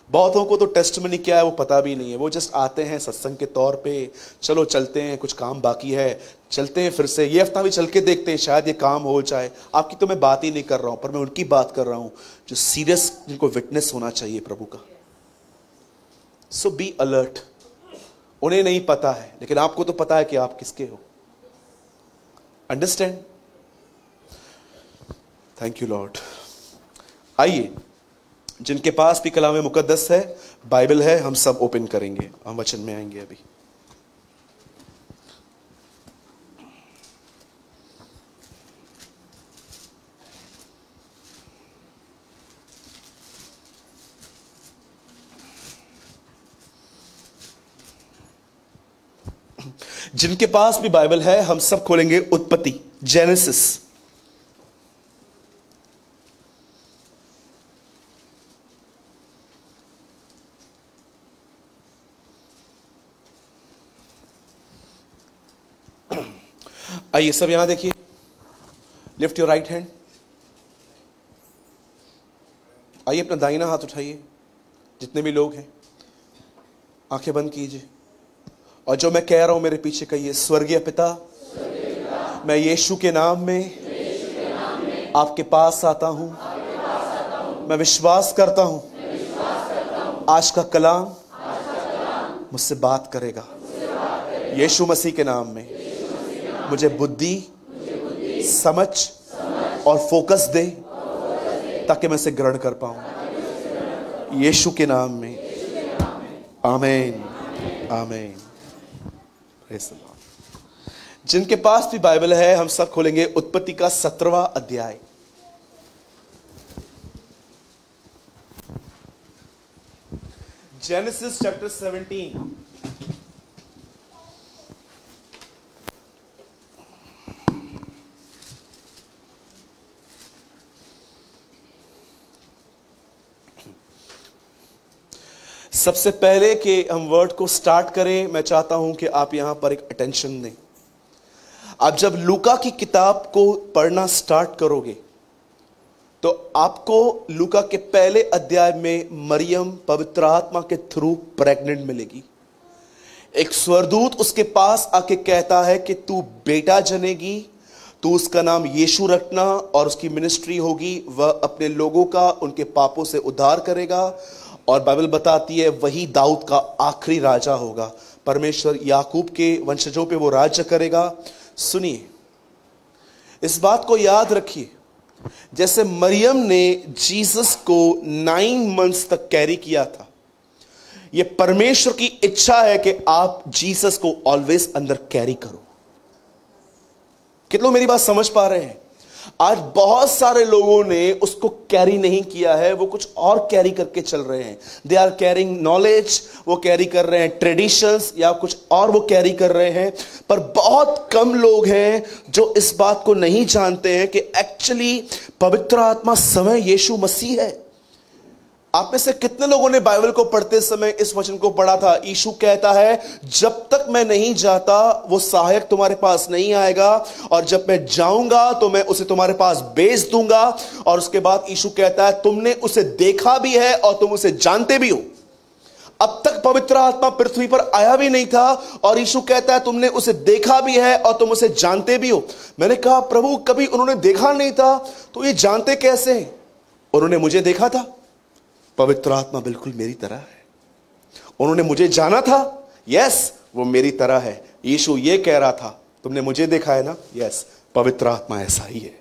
बहुतों को तो टेस्टमनी क्या है वो पता भी नहीं है। वो जस्ट आते हैं सत्संग के तौर पे, चलो चलते हैं, कुछ काम बाकी है, चलते हैं फिर से, ये हफ्ता भी चल के देखते हैं, शायद ये काम हो जाए। आपकी तो मैं बात ही नहीं कर रहा हूं, पर मैं उनकी बात कर रहा हूं जो सीरियस, जिनको विटनेस होना चाहिए प्रभु का। सो बी अलर्ट। उन्हें नहीं पता है, लेकिन आपको तो पता है कि आप किसके हो। अंडरस्टैंड? Thank you Lord. आइए, जिनके पास भी कलाम मुकद्दस है, बाइबल है, हम सब ओपन करेंगे, हम वचन में आएंगे अभी। जिनके पास भी बाइबल है, हम सब खोलेंगे उत्पत्ति, जेनेसिस। आइए सब यहां देखिए, लिफ्ट योर राइट हैंड। आइए अपना दाहिना हाथ उठाइए, जितने भी लोग हैं आंखें बंद कीजिए, और जो मैं कह रहा हूं मेरे पीछे कहिए। स्वर्गीय पिता, मैं यीशु के नाम में आपके पास आता हूं। मैं विश्वास करता हूं आज का कलाम मुझसे बात करेगा। यीशु मसीह के नाम में मुझे बुद्धि, समझ और फोकस दे, ताकि मैं इसे ग्रहण कर पाऊं। यीशु के नाम में, आमीन, आमीन। जिनके पास भी बाइबल है, हम सब खोलेंगे उत्पत्ति का 17वां अध्याय। Genesis chapter 17। सबसे पहले कि हम वर्ड को स्टार्ट करें, मैं चाहता हूं कि आप यहां पर एक अटेंशन दें। आप जब लूका की किताब को पढ़ना स्टार्ट करोगे, तो आपको लूका के पहले अध्याय में मरियम पवित्र आत्मा के थ्रू प्रेग्नेंट मिलेगी। एक स्वर्गदूत उसके पास आके कहता है कि तू बेटा जनेगी, तू उसका नाम यीशु रखना, और उसकी मिनिस्ट्री होगी, वह अपने लोगों का उनके पापों से उद्धार करेगा। और बाइबल बताती है वही दाऊद का आखिरी राजा होगा। परमेश्वर याकूब के वंशजों पे वो राज्य करेगा। सुनिए, इस बात को याद रखिए, जैसे मरियम ने जीसस को 9 मंथ्स तक कैरी किया था, ये परमेश्वर की इच्छा है कि आप जीसस को ऑलवेज अंदर कैरी करो। कितने लोग मेरी बात समझ पा रहे हैं? आज बहुत सारे लोगों ने उसको कैरी नहीं किया है, वो कुछ और कैरी करके चल रहे हैं। दे आर कैरिंग नॉलेज, वो कैरी कर रहे हैं ट्रेडिशंस, या कुछ और वो कैरी कर रहे हैं। पर बहुत कम लोग हैं जो इस बात को नहीं जानते हैं कि एक्चुअली पवित्र आत्मा स्वयं यीशु मसीह है। आप में से कितने लोगों ने बाइबल को पढ़ते समय इस वचन को पढ़ा था? यीशु कहता है, जब तक मैं नहीं जाता वो सहायक तुम्हारे पास नहीं आएगा, और जब मैं जाऊंगा तो मैं उसे तुम्हारे पास भेज दूंगा। और उसके बाद यीशु कहता है, तुमने उसे देखा भी है और तुम उसे जानते भी हो। अब तक पवित्र आत्मा पृथ्वी पर आया भी नहीं था, और यीशु कहता है तुमने उसे देखा भी है और तुम उसे जानते भी हो। मैंने कहा, प्रभु कभी उन्होंने देखा नहीं था तो ये जानते कैसे हैं? उन्होंने मुझे देखा था। पवित्र आत्मा बिल्कुल मेरी तरह है। उन्होंने मुझे जाना था, यस, वो मेरी तरह है। यीशु ये कह रहा था, तुमने मुझे देखा है ना? यस, पवित्र आत्मा ऐसा ही है।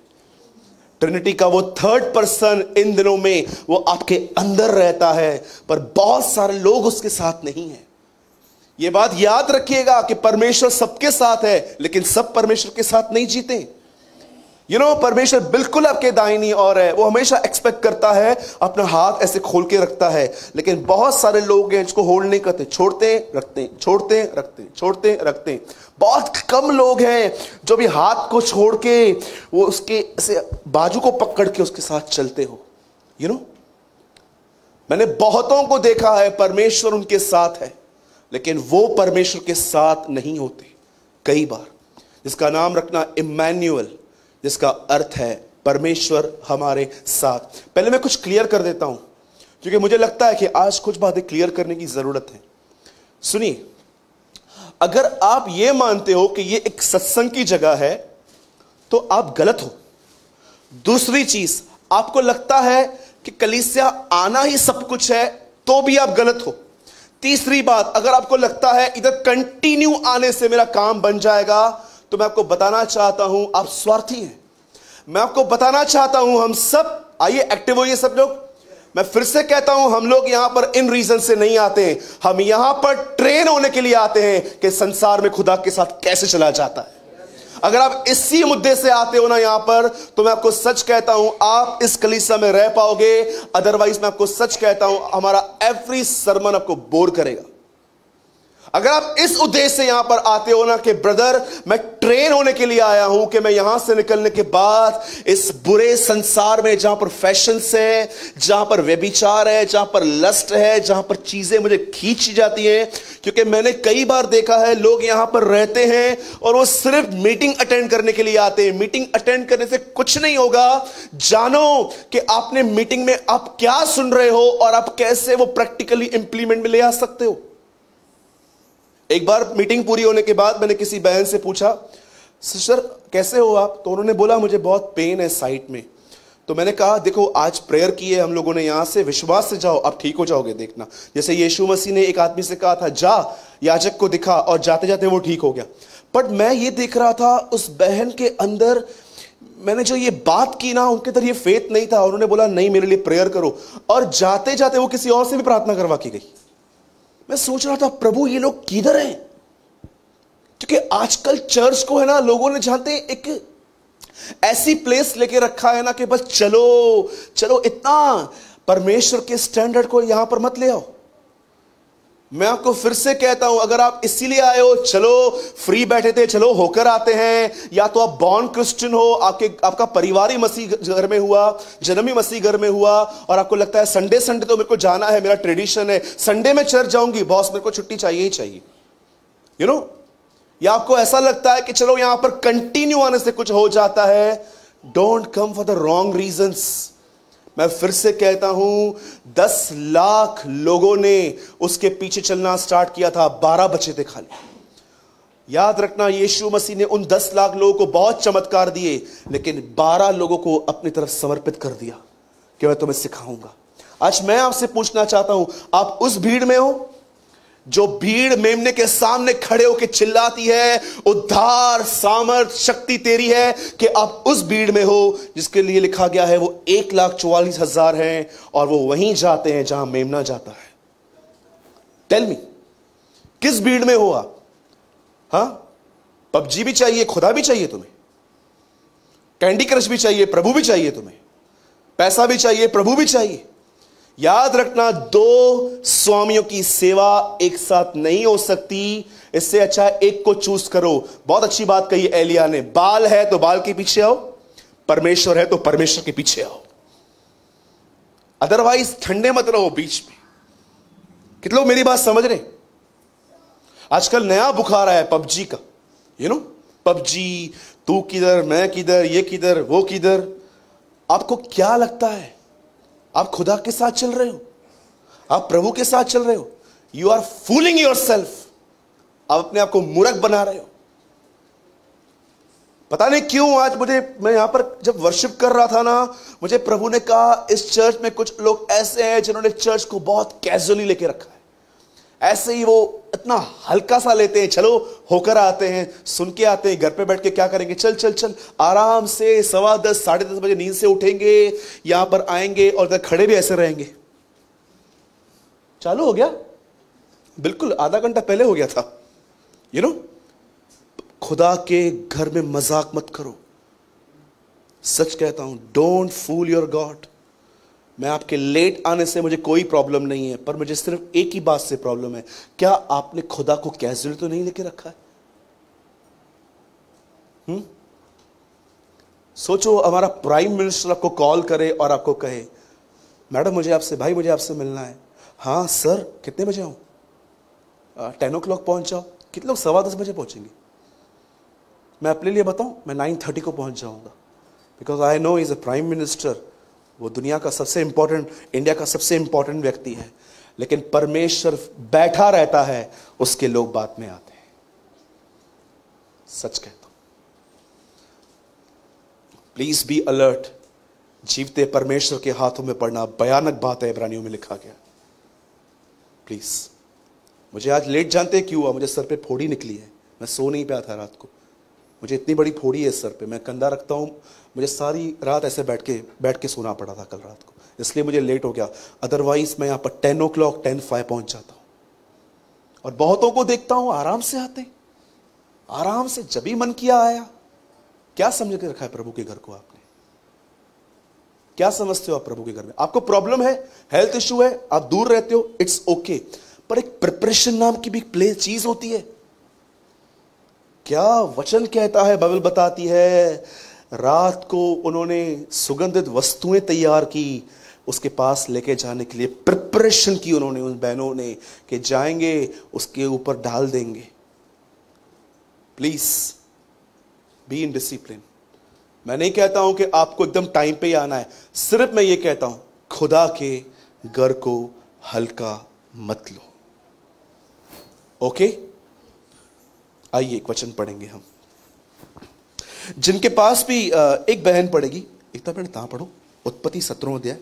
ट्रिनिटी का वो थर्ड पर्सन इन दिनों में वो आपके अंदर रहता है, पर बहुत सारे लोग उसके साथ नहीं है। ये बात याद रखिएगा कि परमेश्वर सबके साथ है, लेकिन सब परमेश्वर के साथ नहीं जीते। परमेश्वर बिल्कुल आपके दाहिनी ओर है। वो हमेशा एक्सपेक्ट करता है, अपना हाथ ऐसे खोल के रखता है, लेकिन बहुत सारे लोग हैं जिसको होल्ड नहीं करते, छोड़ते रखते, छोड़ते रखते, छोड़ते रखते। बहुत कम लोग हैं जो भी हाथ को छोड़ के वो उसके ऐसे बाजू को पकड़ के उसके साथ चलते हो। मैंने बहुतों को देखा है, परमेश्वर उनके साथ है, लेकिन वो परमेश्वर के साथ नहीं होते कई बार। जिसका नाम रखना इम्मैनुअल, जिसका अर्थ है परमेश्वर हमारे साथ। पहले मैं कुछ क्लियर कर देता हूं, क्योंकि मुझे लगता है कि आज कुछ बातें क्लियर करने की जरूरत है। सुनिए, अगर आप ये मानते हो कि ये एक सत्संग की जगह है तो आप गलत हो। दूसरी चीज, आपको लगता है कि कलीसिया आना ही सब कुछ है तो भी आप गलत हो। तीसरी बात, अगर आपको लगता है इधर कंटिन्यू आने से मेरा काम बन जाएगा, तो मैं आपको बताना चाहता हूं आप स्वार्थी हैं। मैं आपको बताना चाहता हूं हम सब, आइए एक्टिव होइए सब लोग। मैं फिर से कहता हूं, हम लोग यहां पर इन रीजन से नहीं आते हैं, हम यहां पर ट्रेन होने के लिए आते हैं कि संसार में खुदा के साथ कैसे चला जाता है। अगर आप इसी मुद्दे से आते हो ना यहां पर, तो मैं आपको सच कहता हूं आप इस कलीसिया में रह पाओगे। अदरवाइज मैं आपको सच कहता हूं हमारा एवरी सरमन आपको बोर करेगा। अगर आप इस उद्देश्य से यहां पर आते हो ना कि ब्रदर मैं ट्रेन होने के लिए आया हूं कि मैं यहां से निकलने के बाद इस बुरे संसार में जहां पर फैशंस है, जहां पर व्यभिचार है, जहां पर लस्ट है, जहां पर चीजें मुझे खींची जाती हैं, क्योंकि मैंने कई बार देखा है लोग यहां पर रहते हैं और वो सिर्फ मीटिंग अटेंड करने के लिए आते हैं। मीटिंग अटेंड करने से कुछ नहीं होगा। जानो कि आपने मीटिंग में आप क्या सुन रहे हो और आप कैसे वो प्रैक्टिकली इंप्लीमेंट में ले आ सकते हो। एक बार मीटिंग पूरी होने के बाद मैंने किसी बहन से पूछा, सिस्टर कैसे हो आप? तो उन्होंने बोला मुझे बहुत पेन है साइट में। तो मैंने कहा देखो आज प्रेयर की है हम लोगों ने, यहां से विश्वास से जाओ आप ठीक हो जाओगे, देखना। जैसे यीशु मसीह ने एक आदमी से कहा था जा याजक को दिखा, और जाते जाते वो ठीक हो गया। बट मैं ये देख रहा था उस बहन के अंदर, मैंने जो ये बात की ना उनके अंदर ये फेथ नहीं था। उन्होंने बोला नहीं मेरे लिए प्रेयर करो, और जाते जाते वो किसी और से भी प्रार्थना करवा की गई। मैं सोच रहा था प्रभु ये लोग किधर हैं? क्योंकि आजकल चर्च को है ना लोगों ने जानते एक ऐसी प्लेस लेके रखा है ना कि बस चलो चलो, इतना परमेश्वर के स्टैंडर्ड को यहां पर मत ले आओ। मैं आपको फिर से कहता हूं अगर आप इसीलिए आए हो, चलो फ्री बैठे थे चलो होकर आते हैं, या तो आप बॉर्न क्रिश्चियन हो, आपका परिवार ही मसीह घर में हुआ, जन्म ही मसीह घर में हुआ, और आपको लगता है संडे संडे तो मेरे को जाना है, मेरा ट्रेडिशन है, संडे में चर्च जाऊंगी, बॉस मेरे को छुट्टी चाहिए ही चाहिए, यू नो। या आपको ऐसा लगता है कि चलो यहां पर कंटिन्यू आने से कुछ हो जाता है। Don't come for the wrong reasons. मैं फिर से कहता हूं 10 लाख लोगों ने उसके पीछे चलना स्टार्ट किया था, 12 बचे थे खाली। याद रखना यीशु मसीह ने उन 10 लाख लोगों को बहुत चमत्कार दिए, लेकिन 12 लोगों को अपनी तरफ समर्पित कर दिया कि मैं तुम्हें सिखाऊंगा। आज मैं आपसे पूछना चाहता हूं आप उस भीड़ में हो जो भीड़ मेमने के सामने खड़े होकर चिल्लाती है उद्धार सामर्थ शक्ति तेरी है, कि आप उस भीड़ में हो जिसके लिए लिखा गया है वो 1,44,000 हैं और वो वहीं जाते हैं जहां मेमना जाता है। टेल मी किस भीड़ में हो आप? हां, पबजी भी चाहिए, खुदा भी चाहिए तुम्हें, कैंडी क्रश भी चाहिए, प्रभु भी चाहिए तुम्हें, पैसा भी चाहिए, प्रभु भी चाहिए। याद रखना 2 स्वामियों की सेवा एक साथ नहीं हो सकती। इससे अच्छा एक को चूज करो। बहुत अच्छी बात कही एलिया ने, बाल है तो बाल के पीछे आओ, परमेश्वर है तो परमेश्वर के पीछे आओ, अदरवाइज ठंडे मत रहो बीच में। कितने लोग मेरी बात समझ रहे? आजकल नया बुखार आया है पबजी का, यू नो, पबजी, तू किधर मैं किधर, ये किधर वो किधर। आपको क्या लगता है आप खुदा के साथ चल रहे हो? आप प्रभु के साथ चल रहे हो? You are fooling yourself. आप अपने आप को मूर्ख बना रहे हो। पता नहीं क्यों आज मैं यहां पर जब वर्शिप कर रहा था ना, मुझे प्रभु ने कहा इस चर्च में कुछ लोग ऐसे हैं जिन्होंने चर्च को बहुत कैजुअली लेके रखा है। ऐसे ही वो इतना हल्का सा लेते हैं, चलो होकर आते हैं, सुन के आते हैं, घर पे बैठ के क्या करेंगे, चल चल चल आराम से 10:15 साढ़े 10 बजे नींद से उठेंगे, यहां पर आएंगे और इधर खड़े भी ऐसे रहेंगे। चालू हो गया, बिल्कुल आधा घंटा पहले हो गया था, यू नो। खुदा के घर में मजाक मत करो। सच कहता हूं, डोंट फूल योर गॉड। मैं आपके लेट आने से मुझे कोई प्रॉब्लम नहीं है, पर मुझे सिर्फ एक ही बात से प्रॉब्लम है, क्या आपने खुदा को कैजुअल तो नहीं लेके रखा है? सोचो हमारा प्राइम मिनिस्टर आपको कॉल करे और आपको कहे मैडम मुझे आपसे मिलना है। हाँ सर, कितने बजे आऊं? 10 o'clock पहुंच जाओ। कितने लोग 10:15 बजे पहुंचेंगे? मैं अपने लिए बताऊं, मैं 9:30 को पहुंच जाऊंगा, because I know is a prime minister. वो दुनिया का सबसे इंपॉर्टेंट, इंडिया का सबसे इंपॉर्टेंट व्यक्ति है, लेकिन परमेश्वर बैठा रहता है, उसके लोग बाद में आते हैं। सच कहता हूं। Please be alert. जीवते परमेश्वर के हाथों में पड़ना भयानक बात है, इब्रानियों में लिखा गया। प्लीज। मुझे आज लेट जानते हैं क्यों हुआ? मुझे सर पे फोड़ी निकली है, मैं सो नहीं पाया था रात को। मुझे इतनी बड़ी फोड़ी है सर पे, मैं कंधा रखता हूं, मुझे सारी रात ऐसे बैठ के सोना पड़ा था कल रात को, इसलिए मुझे लेट हो गया। अदरवाइज मैं यहां पर 10 o'clock 10:05 पहुंच जाता हूं। और बहुतों को देखता हूं आराम से आते, आराम से, जब भी मन किया आया। क्या समझ के रखा है प्रभु के घर को आपने? क्या समझते हो आप प्रभु के घर में? आपको प्रॉब्लम है, हेल्थ इश्यू है, आप दूर रहते हो, इट्स ओके, पर एक प्रिपरेशन नाम की भी प्ले चीज होती है। क्या वचन कहता है, बाइबल बताती है, रात को उन्होंने सुगंधित वस्तुएं तैयार की, उसके पास लेके जाने के लिए प्रिपरेशन की उन्होंने, उन बहनों ने, कि जाएंगे उसके ऊपर डाल देंगे। Please be in discipline. मैं नहीं कहता हूं कि आपको एकदम टाइम पे ही आना है, सिर्फ मैं ये कहता हूं खुदा के घर को हल्का मत लो। ओके? आइए एक वचन पढ़ेंगे हम, जिनके पास भी एक बहन पढ़ेगी, एक तो कहां पढ़ो, उत्पत्ति 17 अध्याय,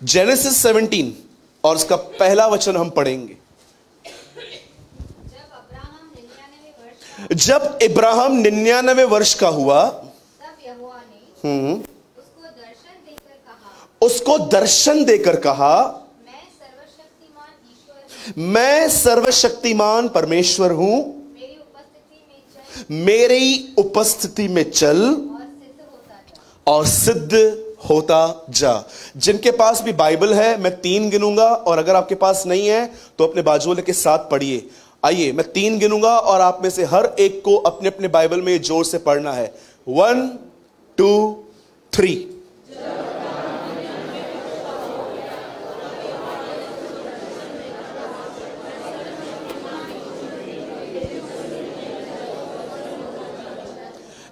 जेनेसिस 17 और उसका पहला वचन हम पढ़ेंगे। जब इब्राहिम 99 वर्ष का हुआ, तब यहोवा ने उसको दर्शन देकर कहा, मैं सर्वशक्तिमान परमेश्वर हूं, मेरी उपस्थिति में चल और सिद्ध होता जा। जिनके पास भी बाइबल है, मैं 3 गिनूंगा, और अगर आपके पास नहीं है तो अपने बाजू वाले के साथ पढ़िए। आइए, मैं 3 गिनूंगा और आप में से हर एक को अपने अपने बाइबल में जोर से पढ़ना है। 1 2 3।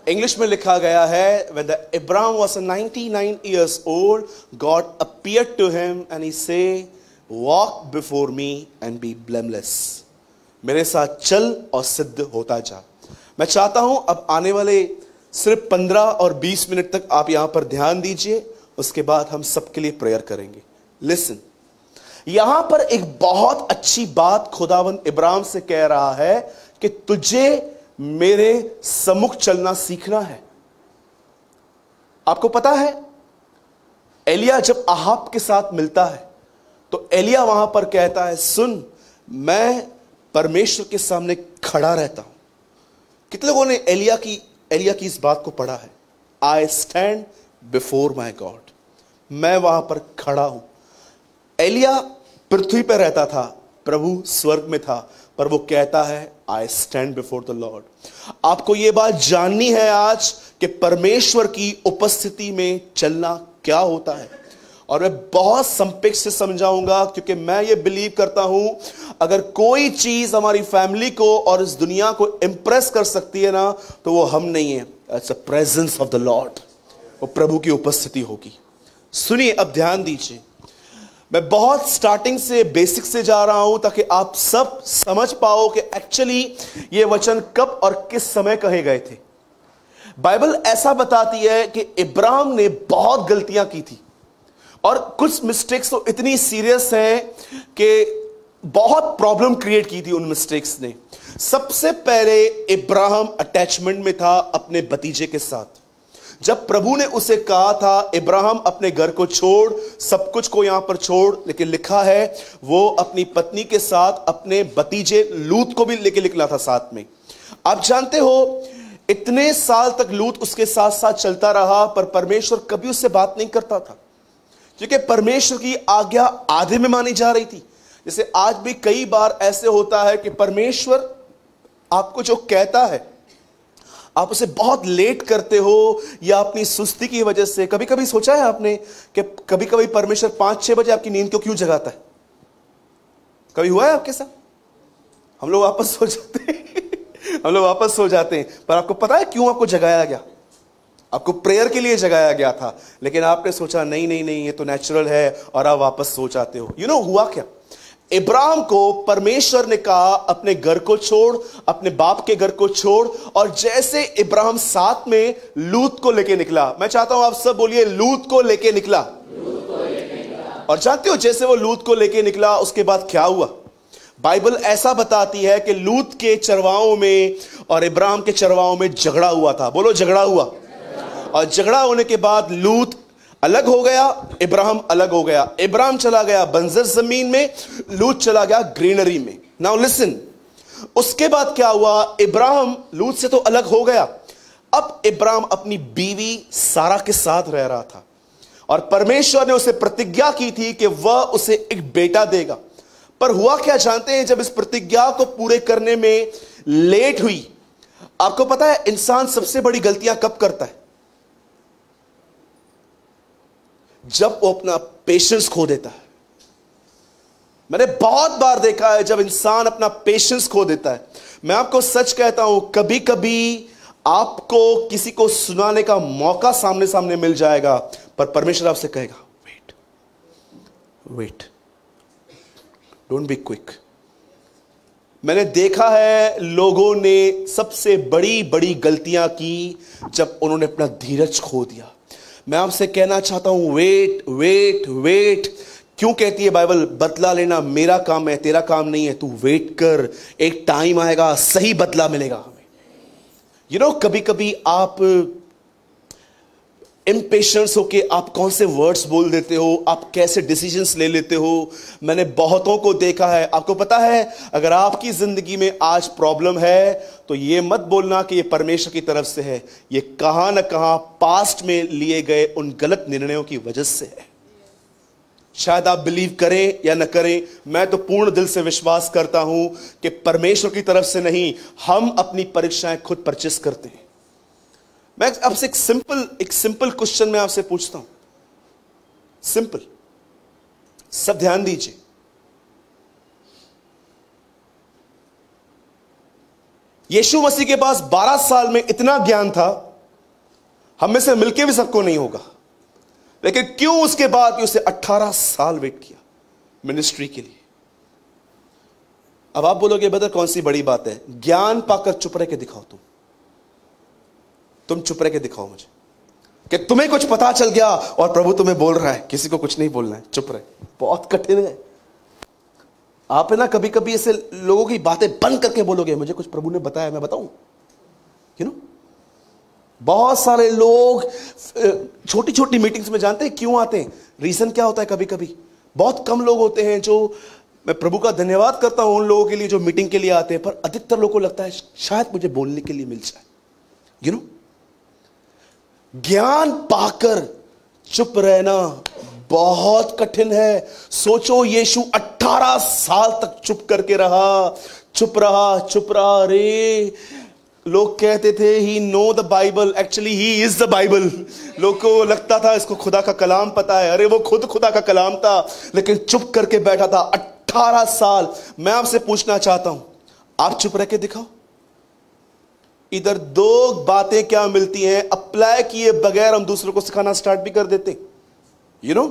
इंग्लिश में लिखा गया है, when the Abraham was 99 years old, God appeared to him and he say, walk before me and be blameless। मेरे साथ चल और सिद्ध होता जा। मैं चाहता हूं अब आने वाले सिर्फ 15 और 20 मिनट तक आप यहां पर ध्यान दीजिए, उसके बाद हम सबके लिए प्रेयर करेंगे। लिसन, यहां पर एक बहुत अच्छी बात खुदावंद इब्राहिम से कह रहा है कि तुझे मेरे सम्मुख चलना सीखना है। आपको पता है, एलिया जब अहाब के साथ मिलता है तो एलिया वहां पर कहता है, सुन, मैं परमेश्वर के सामने खड़ा रहता हूं। कितने लोगों ने एलिया की इस बात को पढ़ा है? I stand before my God, मैं वहां पर खड़ा हूं। एलिया पृथ्वी पर रहता था, प्रभु स्वर्ग में था, पर वो कहता है I stand before the Lord. आपको यह बात जाननी है आज कि परमेश्वर की उपस्थिति में चलना क्या होता है, और मैं बहुत संक्षेप से समझाऊंगा, क्योंकि मैं ये बिलीव करता हूं अगर कोई चीज हमारी फैमिली को और इस दुनिया को इंप्रेस कर सकती है ना, तो वो हम नहीं है, it's the presence of the Lord. वो प्रभु की उपस्थिति होगी। सुनिए, अब ध्यान दीजिए, मैं बहुत स्टार्टिंग से बेसिक से जा रहा हूं ताकि आप सब समझ पाओ कि एक्चुअली ये वचन कब और किस समय कहे गए थे। बाइबल ऐसा बताती है कि इब्राहिम ने बहुत गलतियां की थी, और कुछ मिस्टेक्स तो इतनी सीरियस हैं कि बहुत प्रॉब्लम क्रिएट की थी उन मिस्टेक्स ने। सबसे पहले इब्राहिम अटैचमेंट में था अपने भतीजे के साथ। जब प्रभु ने उसे कहा था, इब्राहिम अपने घर को छोड़, सब कुछ को यहां पर छोड़, लेकिन लिखा है वो अपनी पत्नी के साथ अपने भतीजे लूत को भी लेके निकला था साथ में। आप जानते हो, इतने साल तक लूत उसके साथ साथ चलता रहा, पर परमेश्वर कभी उससे बात नहीं करता था, क्योंकि परमेश्वर की आज्ञा आधे में मानी जा रही थी। जैसे आज भी कई बार ऐसे होता है कि परमेश्वर आपको जो कहता है आप उसे बहुत लेट करते हो, या अपनी सुस्ती की वजह से। कभी कभी सोचा है आपने कि कभी कभी परमेश्वर 5-6 बजे आपकी नींद को क्यों जगाता है? कभी हुआ है आपके साथ? हम लोग वापस सो जाते हैं हम लोग वापस सो जाते हैं, पर आपको पता है क्यों आपको जगाया गया? आपको प्रेयर के लिए जगाया गया था, लेकिन आपने सोचा नहीं नहीं नहीं, ये तो नेचुरल है, और आप वापस सो जाते हो। यू नो हुआ क्या? इब्राहिम को परमेश्वर ने कहा अपने घर को छोड़, अपने बाप के घर को छोड़, और जैसे इब्राहिम साथ में लूत को लेके निकला, मैं चाहता हूं आप सब बोलिए लूत को लेके निकला। और जानते हो जैसे वो लूत को लेके निकला उसके बाद क्या हुआ? बाइबल ऐसा बताती है कि लूत के चरवाओं में और इब्राहिम के चरवाओं में झगड़ा हुआ था। बोलो झगड़ा हुआ। और झगड़ा होने के बाद लूत अलग हो गया, इब्राहिम अलग हो गया। इब्राहिम चला गया बंजर जमीन में, लूत चला गया ग्रीनरी में। नाउ लिसन, उसके बाद क्या हुआ? इब्राहिम लूत से तो अलग हो गया, अब इब्राहिम अपनी बीवी सारा के साथ रह रहा था और परमेश्वर ने उसे प्रतिज्ञा की थी कि वह उसे एक बेटा देगा। पर हुआ क्या जानते हैं? जब इस प्रतिज्ञा को पूरे करने में लेट हुई, आपको पता है इंसान सबसे बड़ी गलतियां कब करता है? जब वो अपना पेशेंस खो देता है। मैंने बहुत बार देखा है जब इंसान अपना पेशेंस खो देता है। मैं आपको सच कहता हूं, कभी कभी आपको किसी को सुनाने का मौका सामने सामने मिल जाएगा, पर परमेश्वर आपसे कहेगा wait wait, don't be quick. मैंने देखा है लोगों ने सबसे बड़ी बड़ी गलतियां की जब उन्होंने अपना धीरज खो दिया। मैं आपसे कहना चाहता हूं वेट वेट वेट। क्यों कहती है बाइबल बदला लेना मेरा काम है, तेरा काम नहीं है? तू वेट कर, एक टाइम आएगा सही बदला मिलेगा हमें। यू नो, कभी कभी आप इम्पेशेंस होके आप कौन से वर्ड्स बोल देते हो, आप कैसे डिसीजंस ले लेते हो। मैंने बहुतों को देखा है। आपको पता है अगर आपकी जिंदगी में आज प्रॉब्लम है तो ये मत बोलना कि ये परमेश्वर की तरफ से है, ये कहां ना कहां पास्ट में लिए गए उन गलत निर्णयों की वजह से है। शायद आप बिलीव करें या न करें, मैं तो पूर्ण दिल से विश्वास करता हूं कि परमेश्वर की तरफ से नहीं, हम अपनी परीक्षाएं खुद परचेस करते हैं। मैं आपसे एक सिंपल क्वेश्चन मैं आपसे पूछता हूं, सिंपल, सब ध्यान दीजिए। यीशु मसीह के पास 12 साल में इतना ज्ञान था, हम में से मिलके भी सबको नहीं होगा, लेकिन क्यों उसके बाद भी उसे 18 साल वेट किया मिनिस्ट्री के लिए? अब आप बोलोगे ब्रदर कौन सी बड़ी बात है? ज्ञान पाकर चुप रह के दिखाओ। तुम चुप रह के दिखाओ मुझे कि तुम्हें कुछ पता चल गया और प्रभु तुम्हें बोल रहा है किसी को कुछ नहीं बोलना है, चुप रहे। बहुत कठिन है। आप है ना कभी कभी ऐसे लोगों की बातें बंद करके बोलोगे मुझे कुछ प्रभु ने बताया मैं बताऊं। यू नो, बहुत सारे लोग छोटी छोटी मीटिंग्स में जानते हैं क्यों आते हैं? रीजन क्या होता है? कभी कभी बहुत कम लोग होते हैं जो, मैं प्रभु का धन्यवाद करता हूं उन लोगों के लिए जो मीटिंग के लिए आते हैं, पर अधिकतर लोगों को लगता है शायद मुझे बोलने के लिए मिल जाए। यू नो, ज्ञान पाकर चुप रहना बहुत कठिन है। सोचो यीशु 18 साल तक चुप करके रहा, चुप रहा। रे लोग कहते थे he know the Bible, actually he is the Bible. लोग को लगता था इसको खुदा का कलाम पता है। अरे वो खुद खुदा का कलाम था, लेकिन चुप करके बैठा था 18 साल। मैं आपसे पूछना चाहता हूं, आप चुप रह के दिखाओ। इधर दो बातें क्या मिलती हैं, अप्लाई किए बगैर हम दूसरों को सिखाना स्टार्ट भी कर देते। यू नो,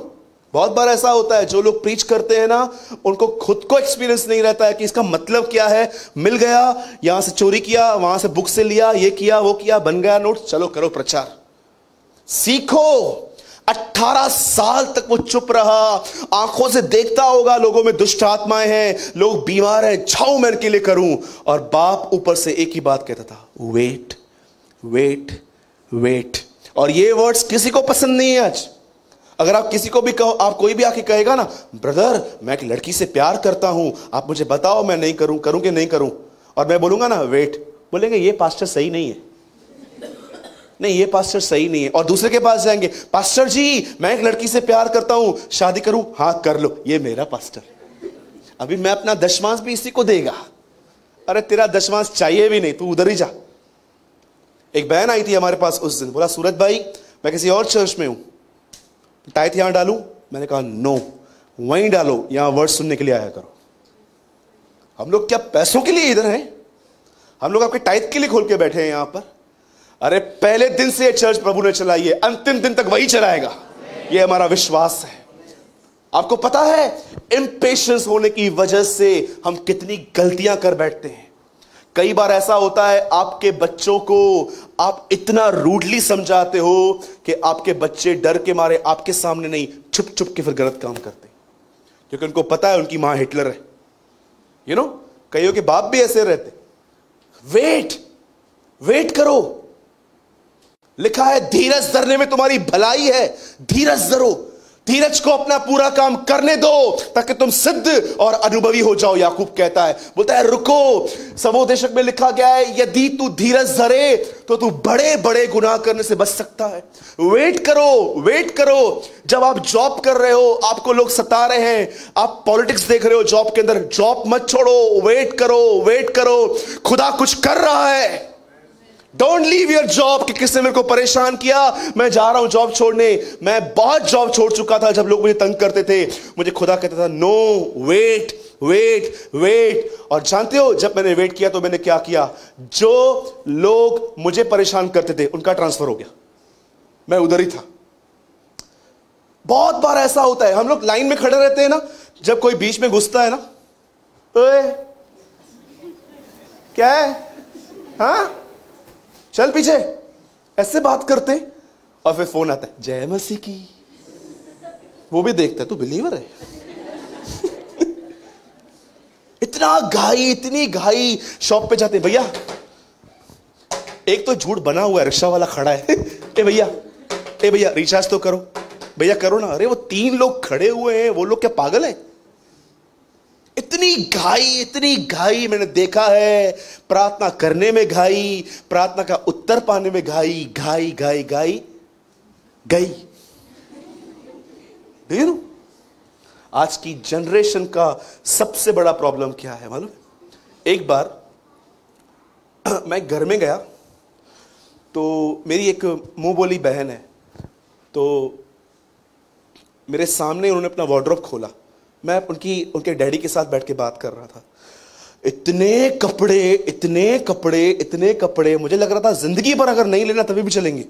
बहुत बार ऐसा होता है जो लोग प्रीच करते हैं ना, उनको खुद को एक्सपीरियंस नहीं रहता है कि इसका मतलब क्या है। मिल गया, यहां से चोरी किया, वहां से बुक से लिया, ये किया वो किया, बन गया नोट, चलो करो प्रचार। सीखो। 18 साल तक वो चुप रहा। आंखों से देखता होगा लोगों में दुष्ट आत्माएं हैं, लोग बीमार हैं, छाओ मैं इनके लिए करूं। और बाप ऊपर से एक ही बात कहता था, वेट वेट वेट। और ये वर्ड्स किसी को पसंद नहीं है आज। अगर आप किसी को भी कहो, आप कोई भी आके कहेगा ना, ब्रदर मैं एक लड़की से प्यार करता हूं, आप मुझे बताओ मैं नहीं करूं कि नहीं करूं, और मैं बोलूंगा ना वेट, बोलेंगे ये पास्टर सही नहीं है, नहीं ये पास्टर सही नहीं है। और दूसरे के पास जाएंगे, पास्टर जी मैं एक लड़की से प्यार करता हूं, शादी करूं? हाँ कर लो, ये मेरा पास्टर। अभी मैं अपना दशमांश भी इसी को देगा। अरे तेरा दशमांश चाहिए भी नहीं, तू उधर ही जा। एक बहन आई थी हमारे पास उस दिन, बोला सूरज भाई मैं किसी और चर्च में हूं, टाइथ यहां डालूं? मैंने कहा नो, वहीं डालो, यहां वर्ड सुनने के लिए आया करो। हम लोग क्या पैसों के लिए इधर हैं? हम लोग आपके टाइथ के लिए खोल के बैठे हैं यहां पर। अरे पहले दिन से ये चर्च प्रभु ने चलाई है, अंतिम दिन तक वही चलाएगा, ये हमारा विश्वास है। आपको पता है इम्पेशंस होने की वजह से हम कितनी गलतियां कर बैठते हैं। कई बार ऐसा होता है आपके बच्चों को आप इतना रूडली समझाते हो कि आपके बच्चे डर के मारे आपके सामने नहीं, छुप छुप के फिर गलत काम करते हैं, क्योंकि उनको पता है उनकी मां हिटलर है। यू नो, कईयों के बाप भी ऐसे रहते। वेट करो, लिखा है धीरज धरने में तुम्हारी भलाई है। धीरज धरो, धीरज को अपना पूरा काम करने दो ताकि तुम सिद्ध और अनुभवी हो जाओ। याकूब कहता है, बोलता है रुको। सबोदेशक में लिखा गया है यदि तू धीरज धरे तो तू बड़े बड़े गुनाह करने से बच सकता है। वेट करो। जब आप जॉब कर रहे हो, आपको लोग सता रहे हैं, आप पॉलिटिक्स देख रहे हो जॉब के अंदर, जॉब मत छोड़ो, वेट करो। खुदा कुछ कर रहा है। डोंट लीव योर जॉब कि किसने मेरे को परेशान किया, मैं जा रहा हूं जॉब छोड़ने। मैं बहुत जॉब छोड़ चुका था जब लोग मुझे तंग करते थे। मुझे खुदा कहता था नो, वेट। और जानते हो जब मैंने वेट किया तो मैंने क्या किया, जो लोग मुझे परेशान करते थे उनका ट्रांसफर हो गया, मैं उधर ही था। बहुत बार ऐसा होता है, हम लोग लाइन में खड़े रहते हैं ना, जब कोई बीच में घुसता है ना, ओए क्या है, हाँ चल पीछे, ऐसे बात करते, और फिर फोन आता है जय मसीह की। वो भी देखता है तू बिलीवर है। इतनी घाई शॉप पे जाते, भैया एक तो झूठ बना हुआ है, रिक्शा वाला खड़ा है, ए भैया रिचार्ज तो करो, भैया करो ना। अरे वो 3 लोग खड़े हुए हैं, वो लोग क्या पागल है? इतनी घाई मैंने देखा है। प्रार्थना करने में घाई, प्रार्थना का उत्तर पाने में घाई। आज की जनरेशन का सबसे बड़ा प्रॉब्लम क्या है मालूम? एक बार मैं घर में गया तो मेरी एक मुंह बोली बहन है, तो मेरे सामने उन्होंने अपना वार्डरोब खोला। मैं उनके डैडी के साथ बैठ के बात कर रहा था। इतने कपड़े, मुझे लग रहा था जिंदगी भर अगर नहीं लेना तभी भी चलेंगे,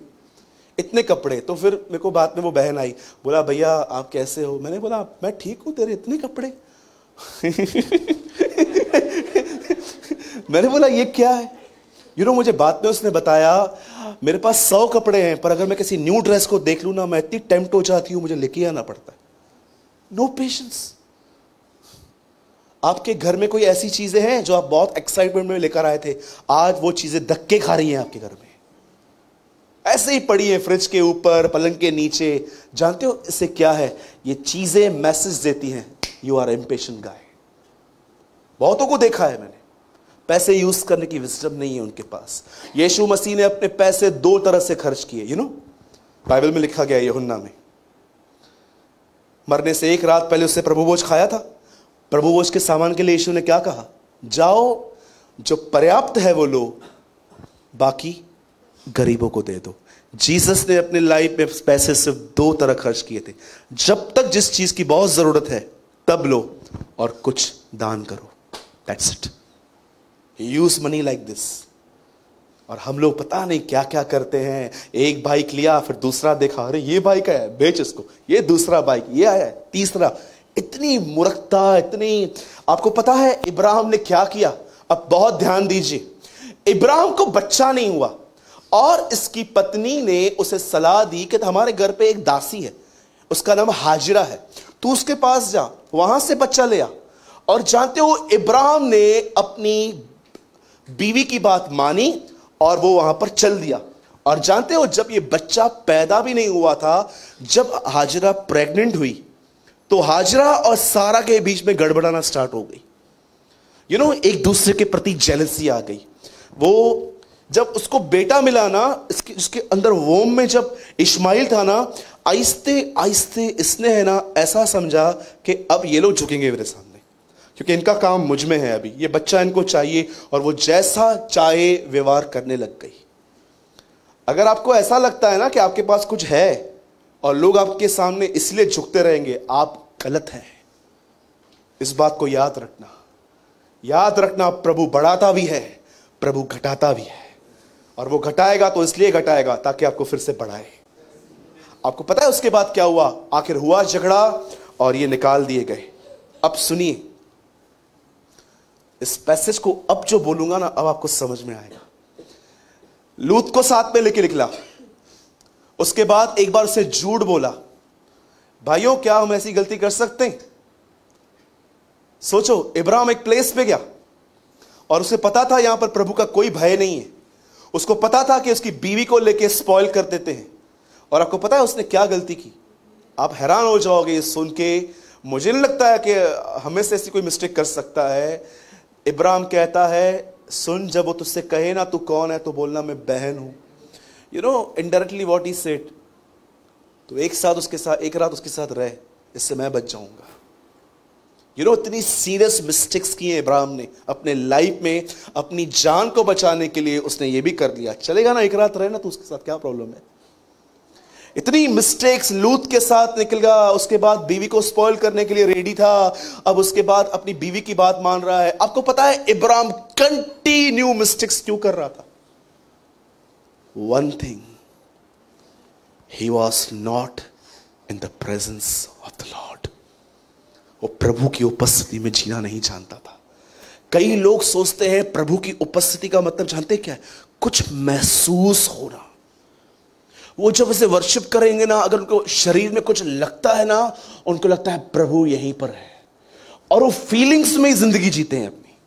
इतने कपड़े। तो फिर मेरे को बाद में वो बहन आई, बोला भैया आप कैसे हो? मैंने बोला मैं ठीक हूं, तेरे इतने कपड़े। मैंने बोला ये क्या है? मुझे बाद में उसने बताया मेरे पास 100 कपड़े हैं, पर अगर मैं किसी न्यू ड्रेस को देख लूं ना, मैं इतनी टेम्प्ट हो जाती हूं, मुझे लेके आना पड़ता है। No patience. आपके घर में कोई ऐसी चीजें हैं जो आप बहुत एक्साइटमेंट में लेकर आए थे, आज वो चीजें धक्के खा रही हैं आपके घर में, ऐसे ही पड़ी है फ्रिज के ऊपर, पलंग के नीचे। जानते हो इससे क्या है? ये चीजें मैसेज देती हैं, यू आर इम्पेशेंट गाय। बहुतों को देखा है मैंने, पैसे यूज करने की विजडम नहीं है उनके पास। यीशु मसीह ने अपने पैसे 2 तरह से खर्च किए। बाइबल में लिखा गया यूहन्ना में, मरने से 1 रात पहले उससे प्रभु भोज खाया था। प्रभु भोज के सामान के लिए यीशु ने क्या कहा? जाओ जो पर्याप्त है वो लो, बाकी गरीबों को दे दो। जीसस ने अपने लाइफ में पैसे सिर्फ 2 तरह खर्च किए थे। जब तक जिस चीज की बहुत जरूरत है तब लो, और कुछ दान करो। That's it. He use money like this. और हम लोग पता नहीं क्या क्या करते हैं। एक बाइक लिया, फिर दूसरा देखा, अरे ये बाइक है, बेच इसको। ये दूसरा बाइक, ये आया, तीसरा। इतनी मूर्खता, इतनी। आपको पता है इब्राहिम ने क्या किया? अब बहुत ध्यान दीजिए। इब्राहिम को बच्चा नहीं हुआ और इसकी पत्नी ने उसे सलाह दी कि हमारे घर पे एक दासी है, उसका नाम हाजिरा है, तू उसके पास जा, वहां से बच्चा ले आ। और जानते हो इब्राहिम ने अपनी बीवी की बात मानी और वो वहां पर चल दिया। और जानते हो जब ये बच्चा पैदा भी नहीं हुआ था, जब हाजिरा प्रेग्नेंट हुई तो हाजिरा और सारा के बीच में गड़बड़ाना स्टार्ट हो गई। एक दूसरे के प्रति जेलसी आ गई। वो जब उसको बेटा मिला ना, उसके अंदर वोम में जब इस्माइल था ना, आहिस्ते आहिस्ते इसने है ना ऐसा समझा कि अब ये लोग झुकेंगे मेरे सामने, क्योंकि इनका काम मुझ में है, अभी ये बच्चा इनको चाहिए। और वो जैसा चाहे व्यवहार करने लग गई। अगर आपको ऐसा लगता है ना कि आपके पास कुछ है और लोग आपके सामने इसलिए झुकते रहेंगे, आप गलत हैं। इस बात को याद रखना। प्रभु बढ़ाता भी है, प्रभु घटाता भी है। और वो घटाएगा तो इसलिए घटाएगा ताकि आपको फिर से बढ़ाए। आपको पता है उसके बाद क्या हुआ? आखिर हुआ झगड़ा और ये निकाल दिए गए। अब सुनिए, इस पैसेज को अब जो बोलूंगा ना, अब आपको समझ में आएगा। लूत को साथ में लेके निकला, उसके बाद एक बार उसे झूठ बोला। भाइयों, क्या हम ऐसी गलती कर सकते हैं? सोचो, इब्राहिम एक प्लेस पे गया और उसे पता था यहां पर प्रभु का कोई भय नहीं है। उसको पता था कि उसकी बीवी को लेके स्पॉइल कर देते हैं। और आपको पता है उसने क्या गलती की? आप हैरान हो जाओगे सुन के। मुझे नहीं लगता है कि हमें से ऐसी कोई मिस्टेक कर सकता है। इब्राहिम कहता है, सुन, जब वो तुझसे कहे ना तू कौन है, तो बोलना मैं बहन हूं। You know, indirectly what he said, तो एक रात उसके साथ रह, इससे मैं बच जाऊंगा। यू नो, इतनी सीरियस मिस्टेक्स की हैं इब्राहिम ने अपने लाइफ में। अपनी जान को बचाने के लिए उसने ये भी कर लिया। चलेगा ना, एक रात रहे ना, तो उसके साथ क्या प्रॉब्लम है? इतनी मिस्टेक्स। लूत के साथ निकल गया, उसके बाद बीवी को स्पॉइल करने के लिए रेडी था, अब उसके बाद अपनी बीवी की बात मान रहा है। आपको पता है इब्राहिम कंटिन्यू मिस्टेक्स क्यों कर रहा था? One thing, he was not in the presence of the Lord. वो प्रभु की उपस्थिति में जीना नहीं जानता था। कई लोग सोचते हैं प्रभु की उपस्थिति का मतलब जानते क्या है? कुछ महसूस होना। वो जब उसे वर्शिप करेंगे ना, अगर उनको शरीर में कुछ लगता है ना, उनको लगता है प्रभु यहीं पर है, और वो फीलिंग्स में ही जिंदगी जीते हैं अपनी।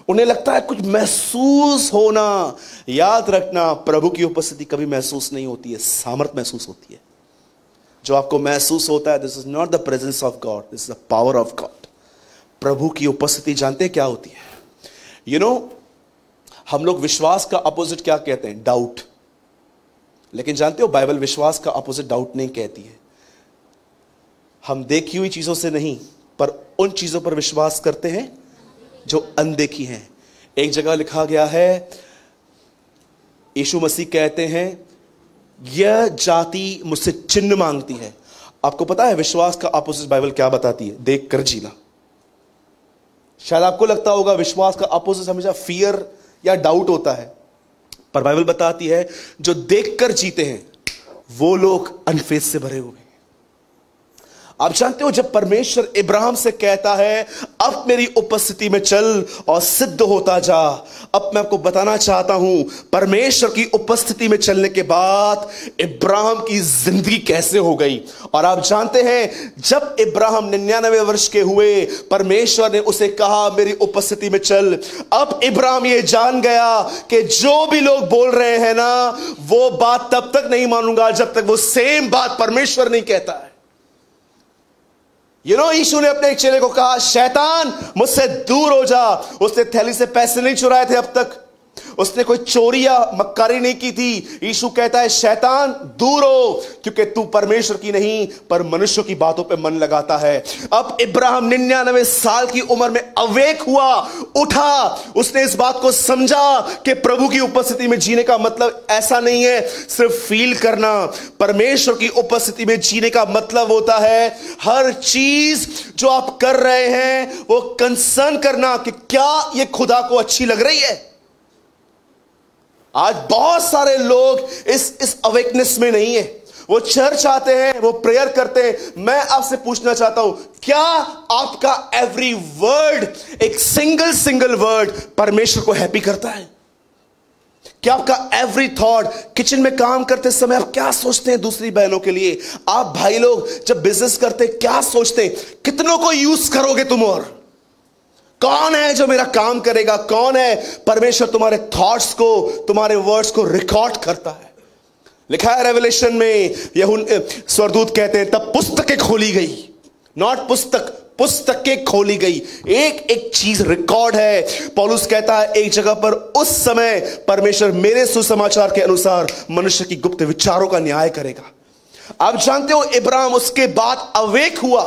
उन्हें लगता है कुछ महसूस होना। याद रखना, प्रभु की उपस्थिति कभी महसूस नहीं होती है, सामर्थ महसूस होती है। जो आपको महसूस होता है, this is not the presence of God, this is the power of God. प्रभु की उपस्थिति जानते हैं क्या होती है? यू नो, हम लोग विश्वास का अपोजिट क्या कहते हैं? डाउट। लेकिन जानते हो, बाइबल विश्वास का अपोजिट डाउट नहीं कहती है। हम देखी हुई चीजों से नहीं, पर उन चीजों पर विश्वास करते हैं जो अनदेखी हैं। एक जगह लिखा गया है, यीशु मसीह कहते हैं, यह जाति मुझसे चिन्ह मांगती है। आपको पता है विश्वास का अपोजिट बाइबल क्या बताती है? देख कर जीना। शायद आपको लगता होगा विश्वास का अपोजिट हमेशा फियर या डाउट होता है, पर बाइबल बताती है जो देखकर जीते हैं वो लोग अनफेथ से भरे हुए हैं। आप जानते हो, जब परमेश्वर इब्राहिम से कहता है अब मेरी उपस्थिति में चल और सिद्ध होता जा, अब मैं आपको बताना चाहता हूं परमेश्वर की उपस्थिति में चलने के बाद इब्राहिम की जिंदगी कैसे हो गई। और आप जानते हैं, जब इब्राहिम 99 वर्ष के हुए, परमेश्वर ने उसे कहा मेरी उपस्थिति में चल। अब इब्राहिम ये जान गया कि जो भी लोग बोल रहे हैं ना, वो बात तब तक नहीं मानूंगा जब तक वो सेम बात परमेश्वर नहीं कहता है। यीशु ने अपने एक चेले को कहा, शैतान मुझसे दूर हो जा। उसने थैली से पैसे नहीं चुराए थे अब तक, उसने कोई चोरी या मक्कारी नहीं की थी। यीशु कहता है शैतान दूर हो, क्योंकि तू परमेश्वर की नहीं पर मनुष्यों की बातों पे मन लगाता है। अब इब्राहिम 99 साल की उम्र में अवेक हुआ, उठा। उसने इस बात को समझा कि प्रभु की उपस्थिति में जीने का मतलब ऐसा नहीं है सिर्फ फील करना। परमेश्वर की उपस्थिति में जीने का मतलब होता है हर चीज जो आप कर रहे हैं वो कंसर्न करना कि क्या ये खुदा को अच्छी लग रही है। आज बहुत सारे लोग इस अवेकनेस में नहीं है। वो चर्च आते हैं, वो प्रेयर करते हैं। मैं आपसे पूछना चाहता हूं, क्या आपका एवरी वर्ड, एक सिंगल वर्ड परमेश्वर को हैप्पी करता है? क्या आपका एवरी थॉट, किचन में काम करते समय आप क्या सोचते हैं दूसरी बहनों के लिए? आप भाई लोग जब बिजनेस करते क्या सोचते हैं? कितनों को यूज करोगे तुम? और कौन है जो मेरा काम करेगा? कौन है? परमेश्वर तुम्हारे थॉट्स को, तुम्हारे वर्ड्स को रिकॉर्ड करता है। लिखा है रेवलेशन में, स्वर्गदूत कहते हैं तब पुस्तकें खोली गई, नॉट पुस्तकें खोली गई। एक चीज रिकॉर्ड है। पौलुस कहता है एक जगह पर, उस समय परमेश्वर मेरे सुसमाचार के अनुसार मनुष्य की गुप्त विचारों का न्याय करेगा। आप जानते हो, इब्राहिम उसके बाद अवेक हुआ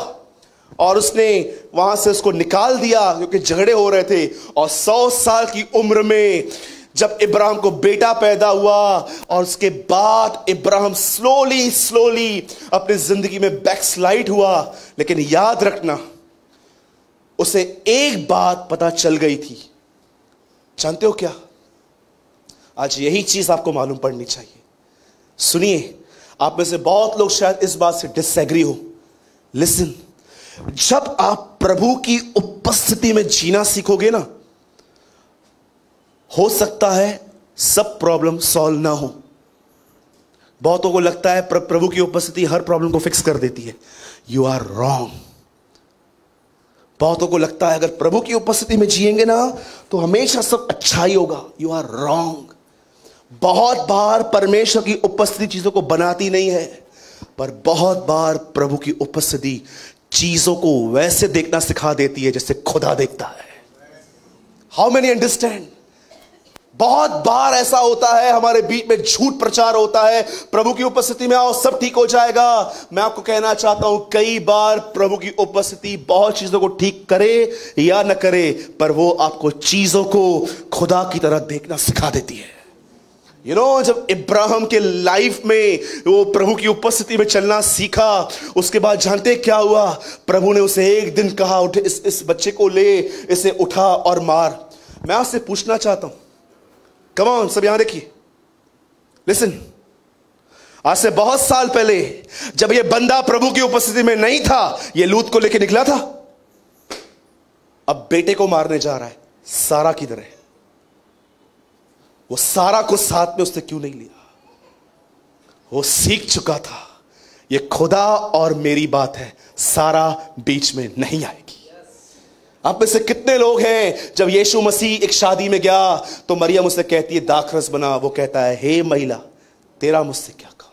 और उसने वहां से उसको निकाल दिया क्योंकि झगड़े हो रहे थे। और 100 साल की उम्र में जब इब्राहिम को बेटा पैदा हुआ, और उसके बाद इब्राहिम स्लोली अपनी जिंदगी में बैकस्लाइड हुआ। लेकिन याद रखना, उसे एक बात पता चल गई थी। जानते हो क्या? आज यही चीज आपको मालूम पड़नी चाहिए। सुनिए, आप में से बहुत लोग शायद इस बात से डिसएग्री हो। लिसन, जब आप प्रभु की उपस्थिति में जीना सीखोगे ना, हो सकता है सब प्रॉब्लम सॉल्व ना हो। बहुतों को लगता है प्रभु की उपस्थिति हर प्रॉब्लम को फिक्स कर देती है। You are wrong. बहुतों को लगता है अगर प्रभु की उपस्थिति में जिएंगे ना तो हमेशा सब अच्छा ही होगा। You are wrong. बहुत बार परमेश्वर की उपस्थिति चीजों को बनाती नहीं है, पर बहुत बार प्रभु की उपस्थिति चीजों को वैसे देखना सिखा देती है जैसे खुदा देखता है। How many understand? बहुत बार ऐसा होता है, हमारे बीच में झूठ प्रचार होता है, प्रभु की उपस्थिति में आओ सब ठीक हो जाएगा। मैं आपको कहना चाहता हूं, कई बार प्रभु की उपस्थिति बहुत चीजों को ठीक करे या न करे, पर वो आपको चीजों को खुदा की तरह देखना सिखा देती है। जब इब्राहिम के लाइफ में वो प्रभु की उपस्थिति में चलना सीखा, उसके बाद जानते क्या हुआ? प्रभु ने उसे एक दिन कहा, उठ इस बच्चे को ले, इसे उठा और मार। मैं आपसे पूछना चाहता हूं, कम ऑन, सब यहां देखिए, लिसन। आज से बहुत साल पहले जब ये बंदा प्रभु की उपस्थिति में नहीं था, ये लूत को लेके निकला था। अब बेटे को मारने जा रहा है, सारा किधर है? वो सारा को साथ में उसने क्यों नहीं लिया? वो सीख चुका था ये खुदा और मेरी बात है, सारा बीच में नहीं आएगी। आप में से कितने लोग हैं, जब यीशु मसीह एक शादी में गया तो मरियम उससे कहती है दाखरस बना, वो कहता है हे महिला, तेरा मुझसे क्या काम?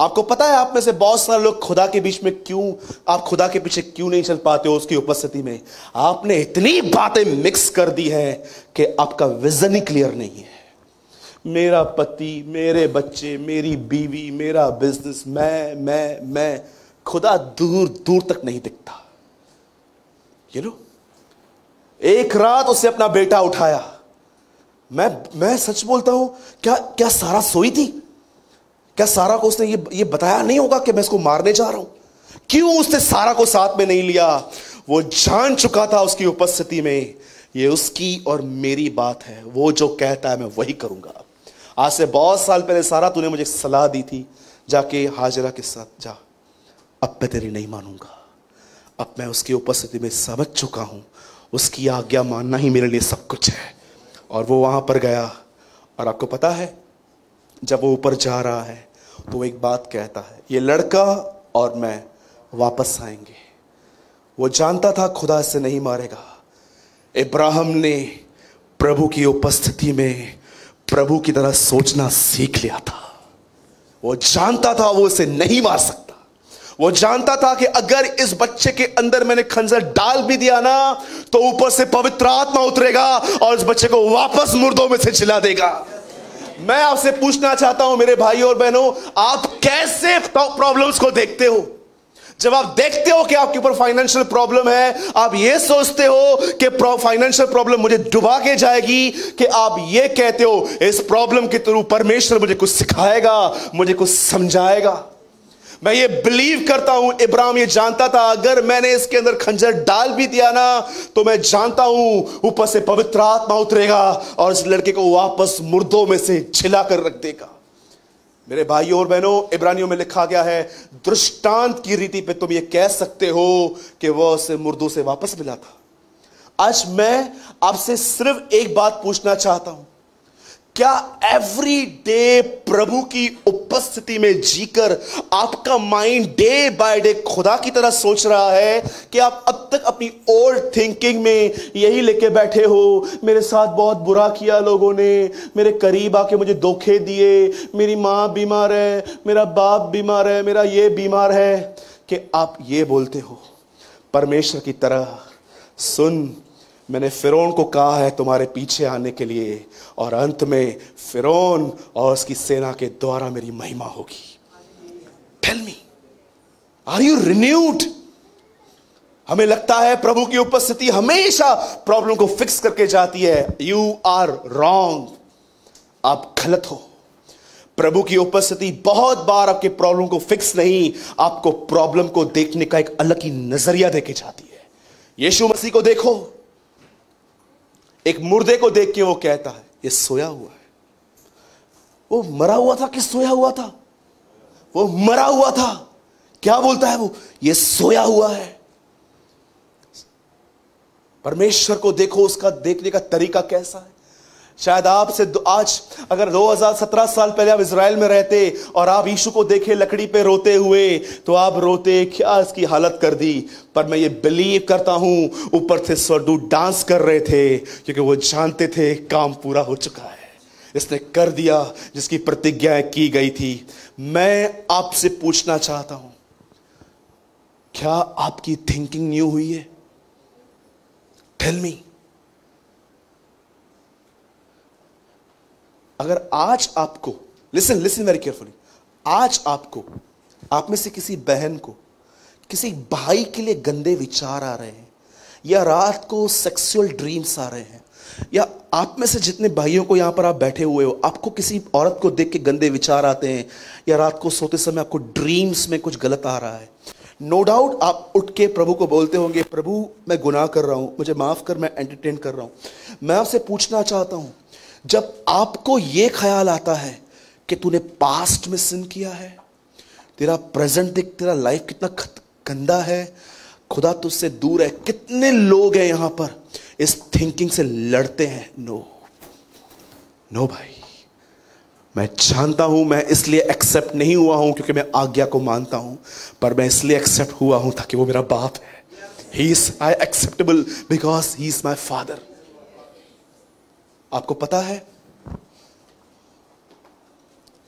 आपको पता है आप में से बहुत सारे लोग खुदा के बीच में क्यों, आप खुदा के पीछे क्यों नहीं चल पाते हो उसकी उपस्थिति में? आपने इतनी बातें मिक्स कर दी है कि आपका विजन ही क्लियर नहीं है। मेरा पति, मेरे बच्चे, मेरी बीवी, मेरा बिजनेस, मैं, खुदा दूर दूर तक नहीं दिखता। एक रात उसे अपना बेटा उठाया। मैं सच बोलता हूं, क्या सारा सोई थी? क्या सारा को उसने ये बताया नहीं होगा कि मैं इसको मारने जा रहा हूं? क्यों उसने सारा को साथ में नहीं लिया? वो जान चुका था उसकी उपस्थिति में ये उसकी और मेरी बात है, वो जो कहता है मैं वही करूंगा। आज से बहुत साल पहले सारा तूने मुझे सलाह दी थी, जाके हाजिरा के साथ जा। अब मैं तेरी नहीं मानूंगा। अब मैं उसकी उपस्थिति में समझ चुका हूं, उसकी आज्ञा मानना ही मेरे लिए सब कुछ है। और वो वहां पर गया, और आपको पता है जब वो ऊपर जा रहा है तो एक बात कहता है, ये लड़का और मैं वापस आएंगे। वो जानता था खुदा इससे नहीं मारेगा। इब्राहिम ने प्रभु की उपस्थिति में प्रभु की तरह सोचना सीख लिया था। वो जानता था वो इसे नहीं मार सकता। वो जानता था कि अगर इस बच्चे के अंदर मैंने खंजर डाल भी दिया ना तो ऊपर से पवित्र आत्मा उतरेगा और इस बच्चे को वापस मुर्दों में से जिला देगा। मैं आपसे पूछना चाहता हूं मेरे भाइयों और बहनों, आप कैसे प्रॉब्लम्स को देखते हो? जब आप देखते हो कि आपके ऊपर फाइनेंशियल प्रॉब्लम है, आप ये सोचते हो कि फाइनेंशियल प्रॉब्लम मुझे डुबा के जाएगी, कि आप ये कहते हो इस प्रॉब्लम के थ्रू परमेश्वर मुझे कुछ सिखाएगा, मुझे कुछ समझाएगा। मैं ये बिलीव करता हूं इब्राहिम ये जानता था अगर मैंने इसके अंदर खंजर डाल भी दिया ना तो मैं जानता हूं ऊपर से पवित्र आत्मा उतरेगा और इस लड़के को वापस मुर्दों में से छिला कर रख देगा। मेरे भाइयों और बहनों, इब्रानियों में लिखा गया है, दृष्टांत की रीति पे तुम ये कह सकते हो कि वह उसे मुर्दों से वापस मिला था। आज मैं आपसे सिर्फ एक बात पूछना चाहता हूं, क्या एवरी डे प्रभु की उपस्थिति में जीकर आपका माइंड डे बाय डे खुदा की तरह सोच रहा है कि आप अब तक अपनी ओल्ड थिंकिंग में यही लेके बैठे हो, मेरे साथ बहुत बुरा किया लोगों ने, मेरे करीब आके मुझे धोखे दिए, मेरी माँ बीमार है, मेरा बाप बीमार है, मेरा ये बीमार है, कि आप ये बोलते हो परमेश्वर की तरह, सुन मैंने फिरौन को कहा है तुम्हारे पीछे आने के लिए और अंत में फिरौन और उसकी सेना के द्वारा मेरी महिमा होगी। Tell me, are you renewed? हमें लगता है प्रभु की उपस्थिति हमेशा प्रॉब्लम को फिक्स करके जाती है। यू आर रॉन्ग, आप गलत हो। प्रभु की उपस्थिति बहुत बार आपके प्रॉब्लम को फिक्स नहीं, आपको प्रॉब्लम को देखने का एक अलग ही नजरिया देके जाती है। यीशु मसीह को देखो, एक मुर्दे को देख के वो कहता है ये सोया हुआ है। वो मरा हुआ था कि सोया हुआ था? वो मरा हुआ था। क्या बोलता है वो? ये सोया हुआ है। परमेश्वर को देखो, उसका देखने का तरीका कैसा है। शायद आपसे आज अगर 2017 साल पहले आप इजराइल में रहते और आप यीशु को देखे लकड़ी पे रोते हुए, तो आप रोते क्या इसकी हालत कर दी। पर मैं ये बिलीव करता हूं ऊपर से स्वर्गदूत डांस कर रहे थे, क्योंकि वो जानते थे काम पूरा हो चुका है, इसने कर दिया जिसकी प्रतिज्ञा की गई थी। मैं आपसे पूछना चाहता हूं, क्या आपकी थिंकिंग न्यू हुई है? Tell me. अगर आज आपको, लिसन वेरी केयरफुली, आज आपको, आप में से किसी बहन को, किसी भाई के लिए गंदे विचार आ रहे हैं, या रात को सेक्सुअल ड्रीम्स आ रहे हैं, या आप में से जितने भाइयों को यहां पर आप बैठे हुए हो, आपको किसी औरत को देख के गंदे विचार आते हैं, या रात को सोते समय आपको ड्रीम्स में कुछ गलत आ रहा है, नो डाउट आप उठ के प्रभु को बोलते होंगे, प्रभु मैं गुनाह कर रहा हूं, मुझे माफ कर, मैं एंटरटेन कर रहा हूं। मैं आपसे पूछना चाहता हूं, जब आपको यह ख्याल आता है कि तूने पास्ट में सिन किया है, तेरा प्रेजेंट देख, तेरा लाइफ कितना गंदा है, खुदा तुझसे दूर है। कितने लोग हैं यहां पर इस थिंकिंग से लड़ते हैं? नो भाई, मैं जानता हूं, मैं इसलिए एक्सेप्ट नहीं हुआ हूं क्योंकि मैं आज्ञा को मानता हूं, पर मैं इसलिए एक्सेप्ट हुआ हूं ताकि वो मेरा बाप है। He is I acceptable because he is my father. आपको पता है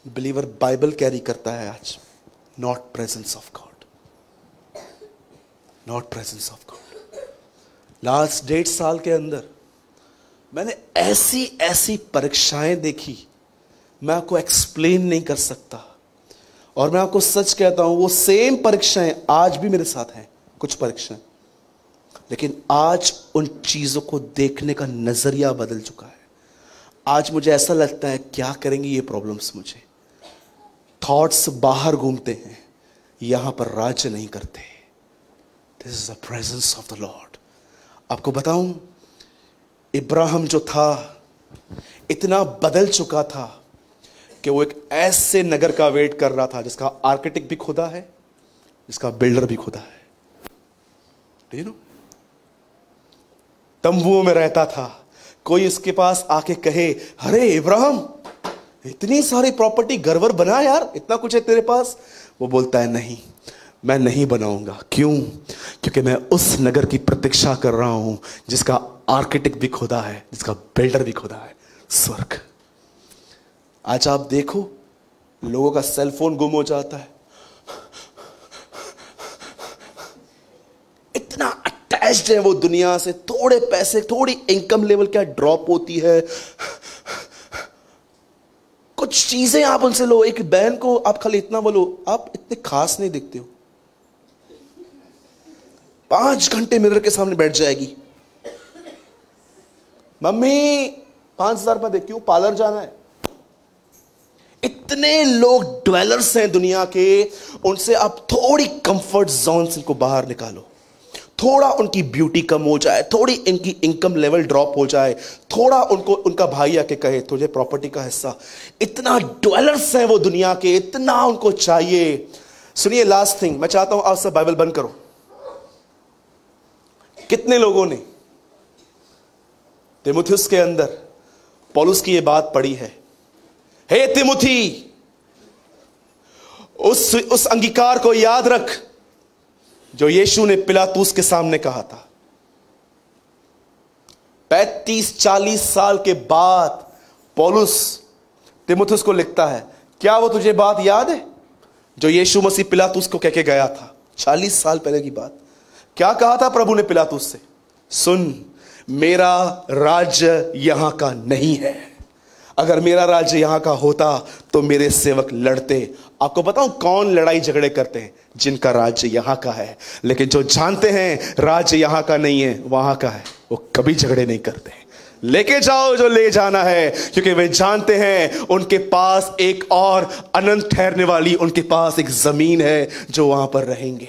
बिलीवर बाइबल कैरी करता है आज, not presence of God, not presence of God. Last 1.5 साल के अंदर मैंने ऐसी ऐसी परीक्षाएं देखी, मैं आपको एक्सप्लेन नहीं कर सकता। और मैं आपको सच कहता हूं, वो सेम परीक्षाएं आज भी मेरे साथ हैं, कुछ परीक्षाएं, लेकिन आज उन चीजों को देखने का नजरिया बदल चुका है। आज मुझे ऐसा लगता है क्या करेंगी ये प्रॉब्लम्स मुझे। थॉट्स बाहर घूमते हैं, यहां पर राज्य नहीं करते। This is the presence of the Lord. आपको बताऊं, इब्राहिम जो था इतना बदल चुका था कि वो एक ऐसे नगर का वेट कर रहा था जिसका आर्किटेक्ट भी खुदा है, जिसका बिल्डर भी खुदा है। Do you know? तंबुओं में रहता था, कोई इसके पास आके कहे, अरे इब्राहिम इतनी सारी प्रॉपर्टी, घरवर बना यार, इतना कुछ है तेरे पास। वो बोलता है नहीं, मैं नहीं बनाऊंगा। क्यों? क्योंकि मैं उस नगर की प्रतीक्षा कर रहा हूं जिसका आर्किटेक्ट भी खुदा है, जिसका बिल्डर भी खुदा है, स्वर्ग। आज आप देखो, लोगों का सेल फोन गुम हो जाता है, इतना अटैच्ड है वो दुनिया से। थोड़े पैसे, थोड़ी इनकम लेवल क्या ड्रॉप होती है, कुछ चीजें आप उनसे लो। एक बहन को आप खाली इतना बोलो, आप इतने खास नहीं दिखते हो, 5 घंटे मिरर के सामने बैठ जाएगी। मम्मी 5,000 रुपए दे, क्यों? पार्लर जाना है। इतने लोग ड्वेलर्स हैं दुनिया के, उनसे आप थोड़ी कंफर्ट जोन से इनको बाहर निकालो, थोड़ा उनकी ब्यूटी कम हो जाए, थोड़ी इनकी इनकम लेवल ड्रॉप हो जाए, थोड़ा उनको उनका भाई आके कहे तुझे प्रॉपर्टी का हिस्सा। इतना ड्वेलर्स हैं वो दुनिया के, इतना उनको चाहिए। सुनिए, लास्ट थिंग, मैं चाहता हूं आप सब बाइबल बंद करो। कितने लोगों ने तिमुथियुस के अंदर पौलुस की यह बात पढ़ी है, हे तिमुथी, उस अंगीकार को याद रख जो यीशु ने पिलातुस के सामने कहा था। 35-40 साल के बाद पौलुस तिमुथियुस को लिखता है, क्या वो तुझे बात याद है जो यीशु मसीह पिलातुस को कह के गया था? 40 साल पहले की बात। क्या कहा था प्रभु ने पिलातुस से? सुन, मेरा राज्य यहां का नहीं है। अगर मेरा राज्य यहां का होता तो मेरे सेवक लड़ते। आपको बताऊं कौन लड़ाई झगड़े करते हैं? जिनका राज्य यहां का है। लेकिन जो जानते हैं राज्य यहां का नहीं है, वहां का है, वो कभी झगड़े नहीं करते। लेके जाओ जो ले जाना है, क्योंकि वे जानते हैं उनके पास एक और अनंत ठहरने वाली, उनके पास एक जमीन है जो वहां पर रहेंगे।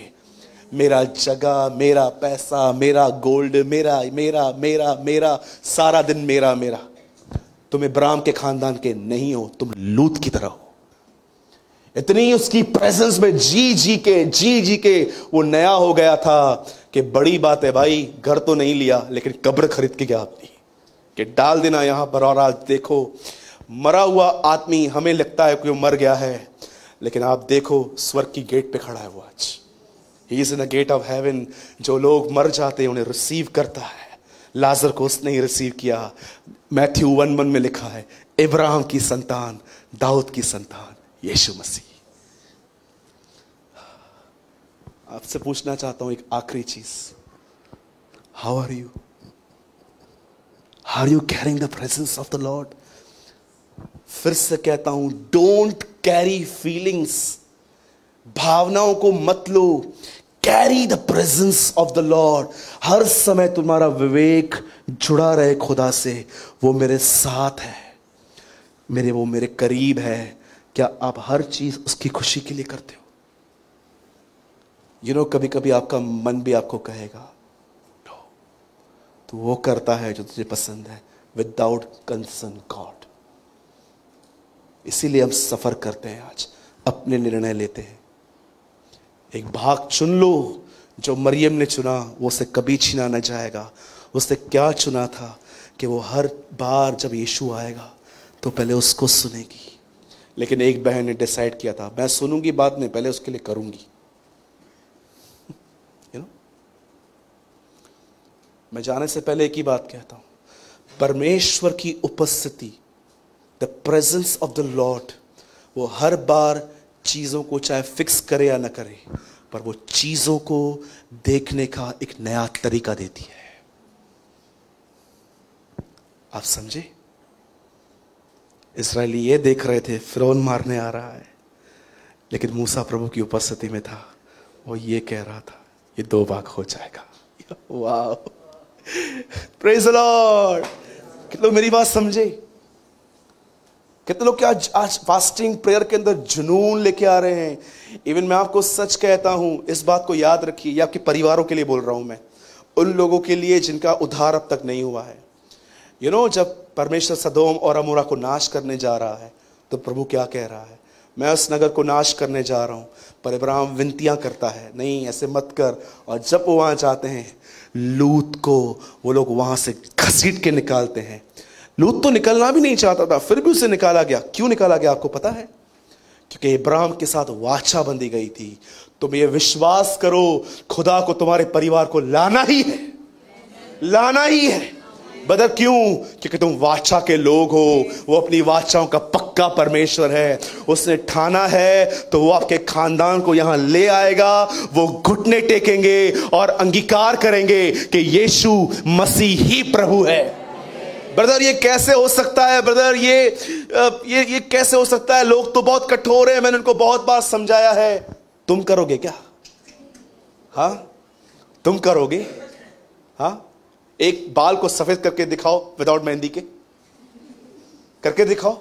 मेरा जगह, मेरा पैसा, मेरा गोल्ड, मेरा मेरा मेरा मेरा, सारा दिन मेरा मेरा। तुम इब्राहिम के खानदान के नहीं हो, तुम लूत की तरह हो। इतनी उसकी प्रेजेंस में जी जी के वो नया हो गया था कि बड़ी बात है भाई, घर तो नहीं लिया लेकिन कब्र खरीद के क्या अपनी कि डाल देना यहां पर। और आज देखो मरा हुआ आदमी, हमें लगता है कि वो मर गया है, लेकिन आप देखो स्वर्ग की गेट पे खड़ा है वो आज। He is in the gate of heaven. जो लोग मर जाते हैं उन्हें रिसीव करता है। लाजर को उसने ही रिसीव किया। मैथ्यू 1:1 में लिखा है, इब्राहिम की संतान, दाऊद की संतान, यीशु मसीह। आपसे पूछना चाहता हूं एक आखिरी चीज, how are you? Are you caring the presence of the lord? फिर से कहता हूं, डोंट कैरी फीलिंग्स, भावनाओं को मत लो, carry the presence of the Lord. हर समय तुम्हारा विवेक जुड़ा रहे खुदा से, वो मेरे साथ है, वो मेरे करीब है। क्या आप हर चीज उसकी खुशी के लिए करते हो? कभी कभी आपका मन भी आपको कहेगा नो, तो वो करता है जो तुझे पसंद है विदाउट कंसर्न गॉड। इसीलिए हम सफर करते हैं, आज अपने निर्णय लेते हैं। एक भाग चुन लो जो मरियम ने चुना, वो उसे कभी छीना न जाएगा। उसने क्या चुना था कि वो हर बार जब यीशु आएगा तो पहले उसको सुनेगी। लेकिन एक बहन ने डिसाइड किया था, मैं सुनूंगी बाद में, पहले उसके लिए करूंगी। मैं जाने से पहले एक ही बात कहता हूं, परमेश्वर की उपस्थिति, the presence of the Lord, वो हर बार चीजों को चाहे फिक्स करे या ना करे, पर वो चीजों को देखने का एक नया तरीका देती है। आप समझे? इस्राएली ये देख रहे थे फिरौन मारने आ रहा है, लेकिन मूसा प्रभु की उपस्थिति में था, वो ये कह रहा था ये 2 भाग हो जाएगा। वाह, प्रेज द लॉर्ड। कितने लोग मेरी बात समझे? कितने लोग क्या आज फास्टिंग प्रेयर के अंदर जुनून लेके आ रहे हैं? इवन मैं आपको सच कहता हूं, इस बात को याद रखिए, ये आपके परिवारों के लिए बोल रहा हूं मैं, उन लोगों के लिए जिनका उद्धार अब तक नहीं हुआ है। जब परमेश्वर सदोम और अमोरा को नाश करने जा रहा है तो प्रभु क्या कह रहा है, मैं उस नगर को नाश करने जा रहा हूं, पर इब्राहिम विनतियां करता है, नहीं ऐसे मत कर। और जब वो वहां जाते हैं, लूत को वो लोग वहां से घसीट के निकालते हैं। लूत तो निकलना भी नहीं चाहता था, फिर भी उसे निकाला गया। क्यों निकाला गया आपको पता है? क्योंकि इब्राहिम के साथ वाचा बंधी गई थी। तुम ये विश्वास करो, खुदा को तुम्हारे परिवार को लाना ही है, लाना ही है। बदर क्यों? क्योंकि तुम वाचा के लोग हो। वो अपनी वाचाओं का पक्का परमेश्वर है। उसने ठाना है तो वो आपके खानदान को यहां ले आएगा। वो घुटने टेकेंगे और अंगीकार करेंगे कि यीशु मसीह ही प्रभु है। ब्रदर ये कैसे हो सकता है? ब्रदर ये कैसे हो सकता है? लोग तो बहुत कठोर हैं, मैंने उनको बहुत बार समझाया है। तुम करोगे क्या? हाँ, तुम करोगे? हाँ, एक बाल को सफेद करके दिखाओ विदाउट मेहंदी के, करके दिखाओ।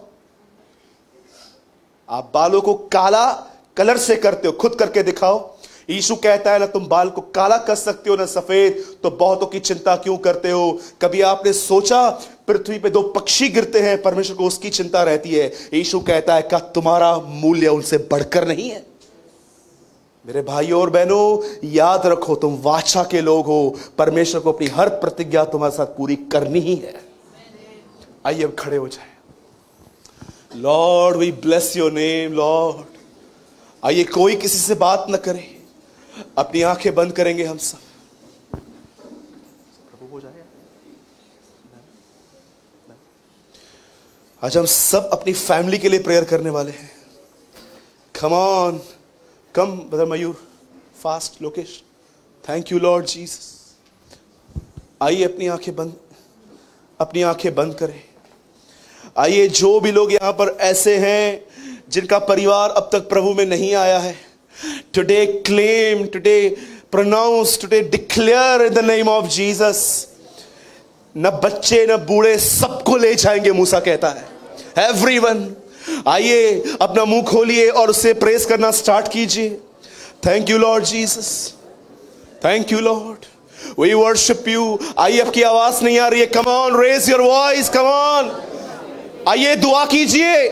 आप बालों को काला कलर से करते हो, खुद करके दिखाओ। यीशु कहता है ना तुम बाल को काला कर सकते हो ना सफेद, तो बहुतों की चिंता क्यों करते हो? कभी आपने सोचा पृथ्वी पे 2 पक्षी गिरते हैं, परमेश्वर को उसकी चिंता रहती है। यीशु कहता है क्या तुम्हारा मूल्य उनसे बढ़कर नहीं है? मेरे भाइयों और बहनों, याद रखो तुम वाचा के लोग हो। परमेश्वर को अपनी हर प्रतिज्ञा तुम्हारे साथ पूरी करनी ही है। आइए अब खड़े हो जाए। Lord we bless your name lord. आइए कोई किसी से बात न करे, अपनी आंखें बंद करेंगे हम सब। प्रभु हो जाएगा। आज हम सब अपनी फैमिली के लिए प्रेयर करने वाले हैं। Come on, come brother Mayur, fast Lokesh. Thank you lord Jesus. आइए अपनी आंखें बंद करें। आइए जो भी लोग यहां पर ऐसे हैं जिनका परिवार अब तक प्रभु में नहीं आया है, today claim, today pronounce, today declare in the name of Jesus. न बच्चे न बूढ़े, सबको ले जाएंगे, मूसा कहता है। एवरीवन, आइए अपना मुंह खोलिए और उससे प्रेस करना स्टार्ट कीजिए। Thank you lord Jesus, thank you lord, we worship you. आइए, आपकी आवाज नहीं आ रही है, come on, raise your voice, come on. आइए दुआ कीजिए।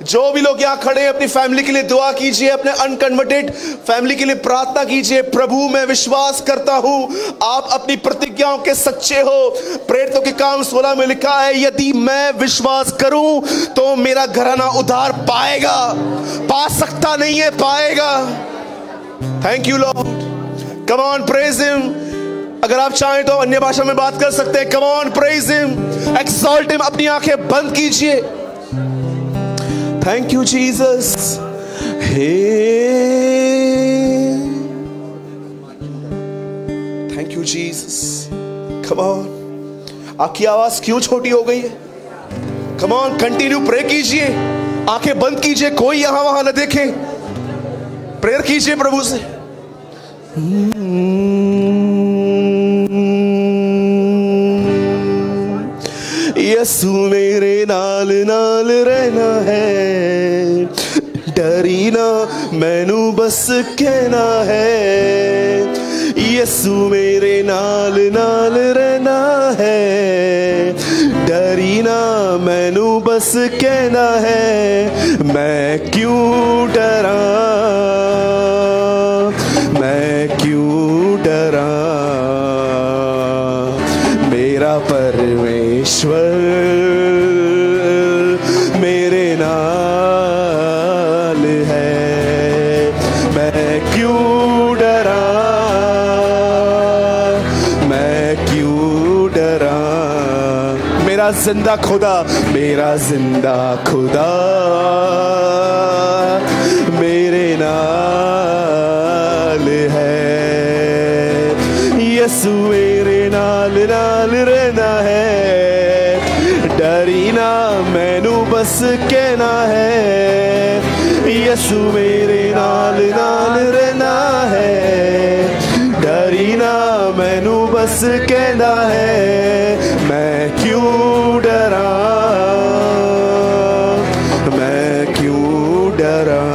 जो भी लोग यहाँ खड़े हैं अपनी फैमिली के लिए दुआ कीजिए, अपने अनकन्वर्टेड फैमिली के लिए प्रार्थना कीजिए। प्रभु मैं विश्वास करता हूँ आप अपनी प्रतिज्ञाओं के सच्चे हो। प्रेरितों के काम 16 में लिखा है, यदि मैं विश्वास करूं तो मेरा घराना उद्धार पाएगा। पा सकता नहीं है, पाएगा। Thank you Lord. Come on praise him. अगर आप चाहें तो अन्य भाषा में बात कर सकते हैं। Come on praise him, exalt him. अपनी आंखें बंद कीजिए। Thank you Jesus. Thank you Jesus. Come on. आपकी आवाज क्यों छोटी हो गई है? कम ऑन, कंटिन्यू प्रे कीजिए। आंखें बंद कीजिए, कोई यहां वहां न देखे। प्रेयर कीजिए प्रभु से। यसु मेरे नाल नाल रहना है, डरी ना मैनू बस कहना है। यसु मेरे नाल नाल रहना है, डरी ना मैनू बस कहना है। मैं क्यों डरा, मैं क्यों डरा, मेरा परमेश्वर मेरे नाल है। मैं क्यों डरा, मैं क्यों डरा, मेरा जिंदा खुदा, मेरा जिंदा खुदा मेरे नाल है। यसु मेरे नाल नाल रहना है, डरी ना मैनू बस कहना है। यसु मेरे नाल नाल रहना है, डरी ना मैनू बस कहना है। मैं क्यों डरा, मैं क्यों डरा,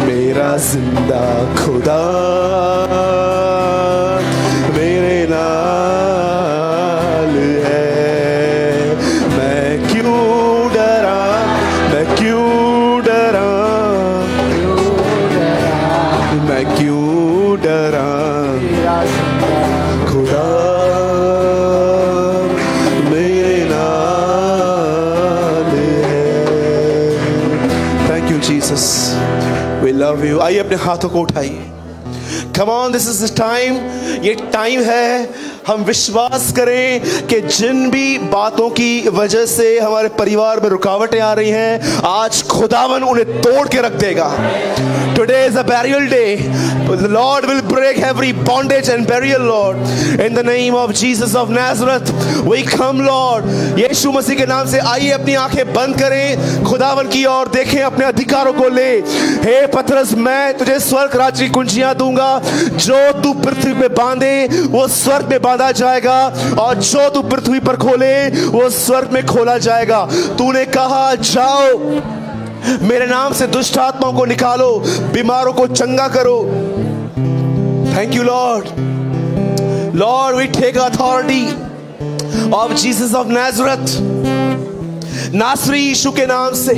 मेरा जिंदा खुदा मेरे नाल है। मैं क्यों डरा, मैं क्यों डरा, मैं क्यों डरा, खुदा मेरे नाल है। Thank you Jesus, we love you. आइए अपने हाथों को उठाइए। Come on, this is the time. ये टाइम है हम विश्वास करें कि जिन भी बातों की वजह से हमारे परिवार में रुकावटें आ रही हैं, आज खुदावन उन्हें तोड़ के रख देगा। Today is a burial day. The Lord will break every bondage and burial, Lord. In the name of Jesus of Nazareth, we come, Lord. यीशु मसीह के नाम से आइए अपनी आंखें बंद करें, खुदावन की ओर देखें, अपने अधिकारों को ले। हे पतरस, मैं तुझे स्वर्ग राज्य की कुंजियां दूंगा। जो तू पृथ्वी पे बांधे वो स्वर्ग में बांधा जाएगा, और जो तू पृथ्वी पर खोले वो स्वर्ग में खोला जाएगा। तूने कहा जाओ, मेरे नाम से दुष्ट आत्माओं को निकालो, बीमारों को चंगा करो। Thank you lord. Lord, we take authority of Jesus of Nazareth. नासरी यीशु के नाम से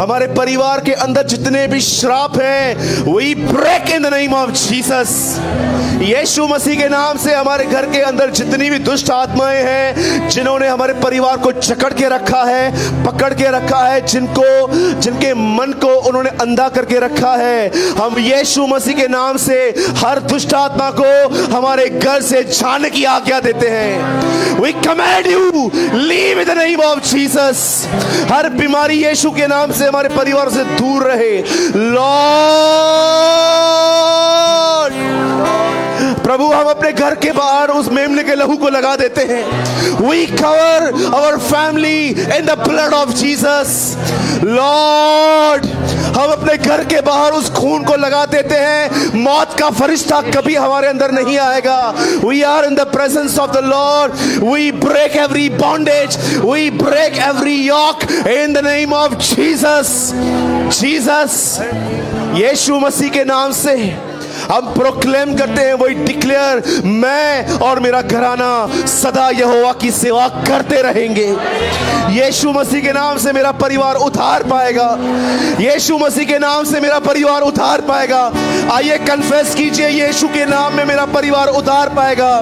हमारे परिवार के अंदर जितने भी श्राप हैं, we break in the name of Jesus. Yeshu Masih के नाम से हमारे घर के अंदर जितनी भी दुष्ट आत्माएं हैं, जिन्होंने हमारे परिवार को जकड़ के रखा है, पकड़ के रखा है, जिनके मन को उन्होंने अंधा करके रखा है, हम यीशु मसीह के नाम से हर दुष्ट आत्मा को हमारे घर से जाने की आज्ञा देते हैं। We command you, leave in the name of Jesus. हर बीमारी यीशु के नाम से हमारे परिवार से दूर रहे। लॉर्ड, प्रभु, हम अपने घर के बाहर उस मेमने के लहू को लगा देते हैं। We cover our family in the blood of Jesus. Lord, हम अपने घर के बाहर उस खून को लगा देते हैं। मौत का फरिश्ता कभी हमारे अंदर नहीं आएगा। We are in the presence of the Lord. We break every bondage. We break every yoke in the name of Jesus. Jesus, यीशु मसीह के नाम से हम प्रोक्लेम करते हैं, वही डिक्लेयर, मैं और मेरा घराना सदा यहोवा की सेवा करते रहेंगे। यीशु मसीह के नाम से मेरा परिवार उद्धार पाएगा। यीशु मसीह के नाम से मेरा परिवार उद्धार पाएगा। आइए कन्फेस कीजिए, यीशु के नाम में मेरा परिवार उद्धार पाएगा।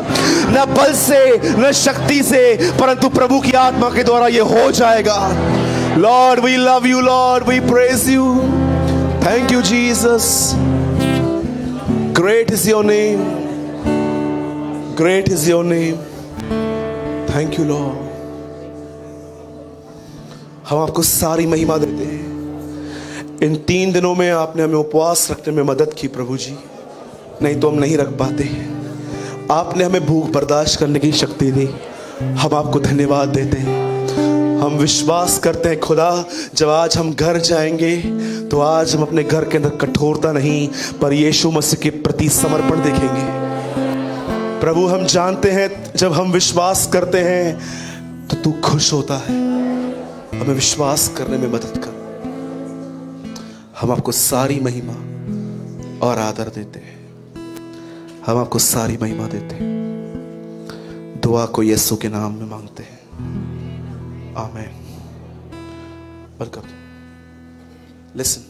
न बल से न शक्ति से, परंतु प्रभु की आत्मा के द्वारा ये हो जाएगा। Lord we love you, lord we praise you, thank you Jesus. Great is your name, great is your name, thank you lord. हम आपको सारी महिमा देते हैं। इन 3 दिनों में आपने हमें उपवास रखने में मदद की प्रभु जी, नहीं तो हम नहीं रख पाते। आपने हमें भूख बर्दाश्त करने की शक्ति दी, हम आपको धन्यवाद देते हैं। हम विश्वास करते हैं खुदा, जब आज हम घर जाएंगे तो आज हम अपने घर के अंदर कठोरता नहीं, पर यीशु मसीह के प्रति समर्पण देखेंगे। प्रभु हम जानते हैं जब हम विश्वास करते हैं तो तू खुश होता है। हमें विश्वास करने में मदद कर। हम आपको सारी महिमा और आदर देते हैं। हम आपको सारी महिमा देते हैं। दुआ को यीशु के नाम में मांगते हैं, आमीन। वेलकम। लिसन।